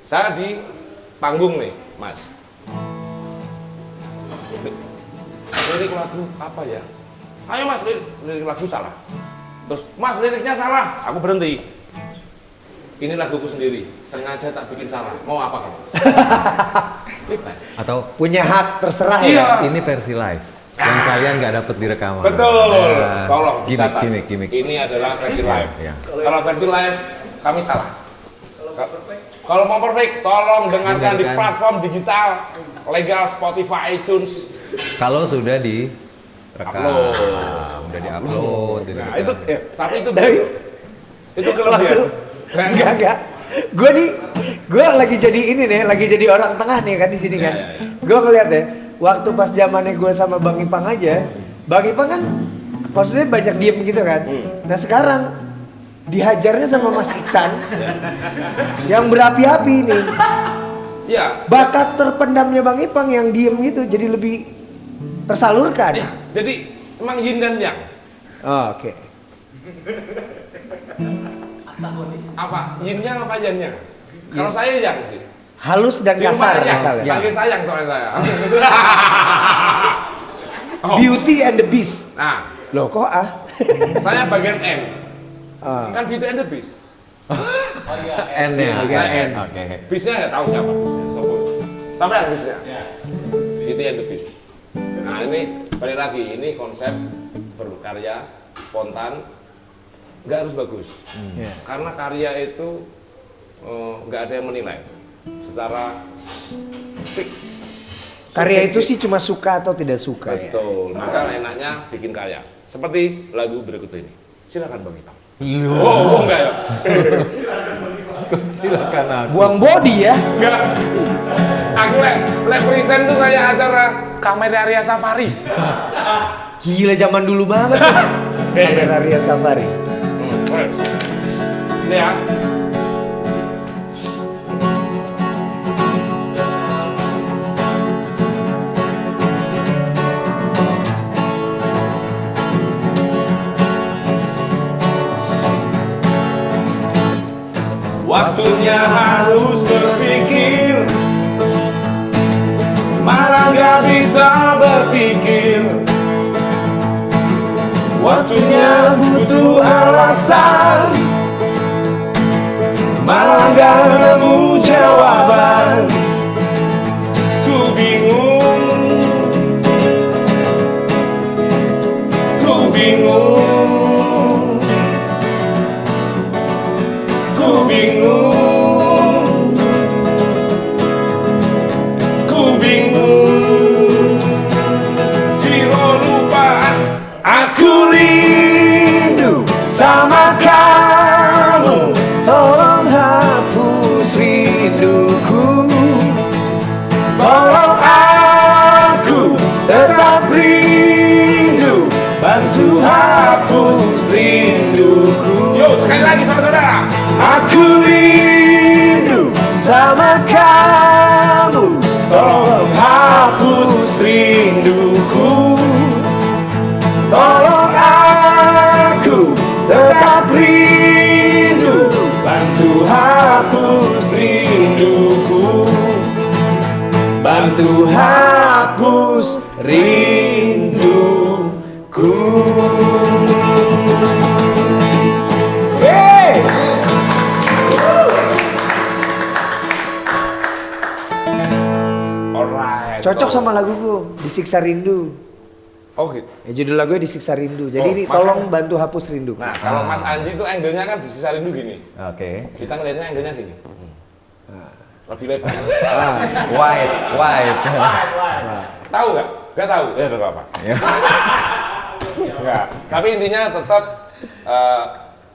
A: saya di panggung nih, Mas. Lirik lagu apa ya? Ayo Mas, lirik lagu salah. Terus, Mas liriknya salah, aku berhenti. Ini laguku sendiri, sengaja tak bikin salah. Mau apa kamu? Bebas.
B: Atau
C: Punya hak terserah
A: Iya.
C: ya.
B: ini versi live yang kalian nggak dapet di rekaman.
A: Betul.
B: Nah,
A: Tolong
B: gimmick,
A: dicatat.
B: gimmick.
A: Ini adalah versi live.
B: Iya.
A: Kalau versi live kami salah. Kalau mau perfect, tolong dengarkan di
B: Dengarkan.
A: platform digital legal Spotify, iTunes.
B: Kalau sudah di
A: Upload.
B: udah di-upload.
A: Nah, itu tapi itu itu kelebihan.
C: Enggak. Gue lagi jadi ini nih, lagi jadi orang tengah nih kan di sini kan. Gue ngeliat ya, waktu pas zamannya gue sama Bang Ipang aja, Bang Ipang kan maksudnya banyak diem gitu kan. Nah sekarang dihajarnya sama Mas Iksan yang berapi-api nih.
A: Ya,
C: Bakat terpendamnya Bang Ipang yang diem gitu jadi lebih tersalurkan.
A: ya. Jadi emang yin dan yang.
C: Oh, oke.
A: Apa? Yin-nya apa yang-nya? Kalau saya yang sih.
C: Halus dan
A: Di rumah
C: kasar
A: yang.
C: misalnya.
A: Panggil sayang soalnya saya. Oh.
C: Beauty and the Beast.
A: Nah,
C: Loh kok ah?
A: saya bagian N.
C: Ah.
A: Kan Beauty and the Beast.
B: N-nya.
C: Bagian N.
B: Oke.
A: Beast-nya nggak tahu siapa Beast-nya. Sopo. Sampai yang Beast-nya. Beauty and the Beast. Nah ini balik lagi, ini konsep berkarya spontan, nggak harus bagus.
C: Ya.
A: Karena karya itu nggak ada yang menilai secara fix.
C: Karya itu sih cuma suka atau tidak suka ya.
A: Betul. Maka enaknya bikin karya. Seperti lagu berikut ini. Silakan Bang Ipang. Oh, enggak ya?
B: Silakan aku.
C: Buang body ya.
A: Enggak. Aku lek present tuh kayak acara Kamera Ria Safari.
C: Gila zaman dulu banget. Kamera Ria Safari.
A: Ini ya. Waktunya harus berpikir, malah gak bisa berpikir. Waktunya butuh alasan, malah gak nemu jawaban. Ku bingung, ku bingung, ku bingung, ku bingung. Ciro lupa, aku rindu sama kamu. Tolong hapus rinduku, tolong aku tetap rindu. Bantu hapus rinduku. Yo, sekali lagi sama saudara. Aku rindu sama kamu, tolong hapus rinduku, tolong aku tetap rindu. Bantu hapus rinduku, bantu hapus rinduku. Hey! Alright.
C: Cocok sama laguku Disiksa Rindu.
A: Oh gitu.
C: Ya judul lagunya Disiksa Rindu. Jadi
A: Oh,
C: ini
A: makanya-
C: tolong bantu hapus rindu.
A: Nah, kalau Mas Anji itu angle-nya kan di sisa rindu gini.
B: Oke.
A: Kita ngeliatnya angle-nya gini. Lebih lebar.
B: Wide.
A: Tahu nggak? Nggak tahu. Ya udah apa. Nggak. Tapi intinya tetap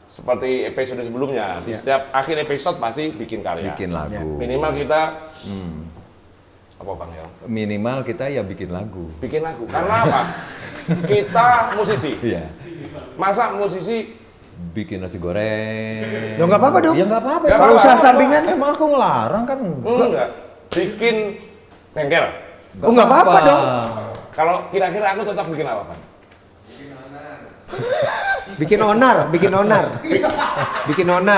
A: seperti episode sebelumnya. Di setiap akhir episode pasti bikin karya.
B: Bikin lagu.
A: Minimal kita apa Bang ya?
B: Minimal kita ya bikin lagu.
A: Bikin lagu. Karena apa? Kita musisi.
B: Iya.
A: Masa musisi
B: Bikin nasi goreng.
C: Loh, nggak apa-apa dong.
B: Ya nggak apa-apa.
A: Nggak
C: Kalau
A: apa-apa,
C: usaha
A: apa-apa.
C: sampingan,
B: Emang aku ngelarang kan?
A: enggak bikin bengkel?
C: oh nggak apa-apa dong.
A: Kalau kira-kira aku cocok bikin apa Bang?
C: Bikin onar. Bikin onar.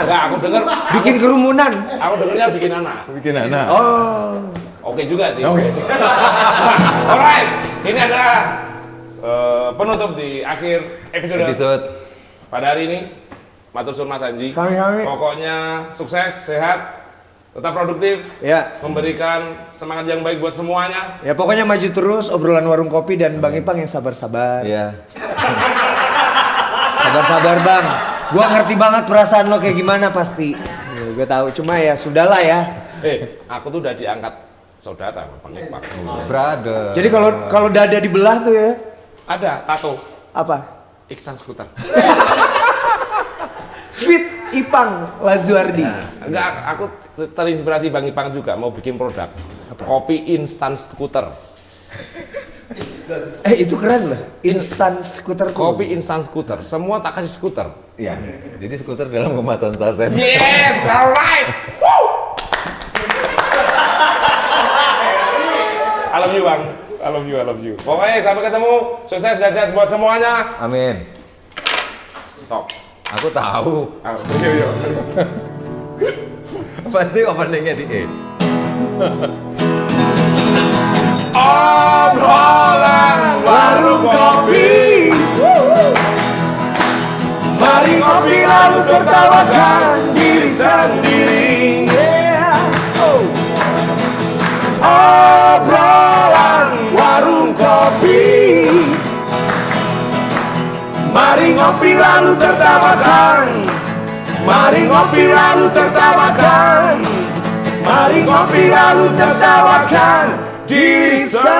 A: Nggak, aku denger.
C: Bikin kerumunan.
A: Aku dengernya bikin anak.
B: Bikin anak.
C: Oh.
A: Oke juga sih.
B: Oke.
A: Alright, ini adalah penutup di akhir episode
B: Episode
A: pada hari ini, matur suwun Mas Anji.
C: Sami-sami.
A: Pokoknya sukses, sehat, tetap produktif,
C: Ya.
A: memberikan semangat yang baik buat semuanya.
C: Ya pokoknya maju terus obrolan warung kopi dan Bang Ipang yang sabar-sabar.
B: Iya.
C: Sabar-sabar Bang. Gua ngerti banget perasaan lo kayak gimana pasti. Ya, gue tahu cuma ya sudahlah ya.
A: Aku tuh udah diangkat saudara sama Bang Ipang.
B: Brother.
C: Jadi kalau dada dibelah tuh ya
A: Ada tato
C: apa?
A: Iksan Skuter.
C: Fit Ipang Lazuardi.
A: Enggak, aku terinspirasi Bang Ipang juga mau bikin produk kopi instan skuter.
C: Itu keren loh. Instan skuter.
A: Kopi instan skuter. Semua tak kasih skuter.
B: Iya. Jadi skuter dalam kemasan saset.
A: Yes, alright. Woo! I love you Bang. I love you. Pokoknya sampai ketemu. Sukses dan sehat buat semuanya.
B: Amin.
A: Sok.
B: Aku tahu.
A: Yuk.
B: Pasti openingnya di E.
A: Obrolan warung kopi. Mari ngopi lalu tertawakan diri sendiri. Obrolan warung kopi. Mari ngopi lalu tertawakan. Mari ngopi lalu tertawakan. Mari ngopi lalu tertawakan diri sendiri.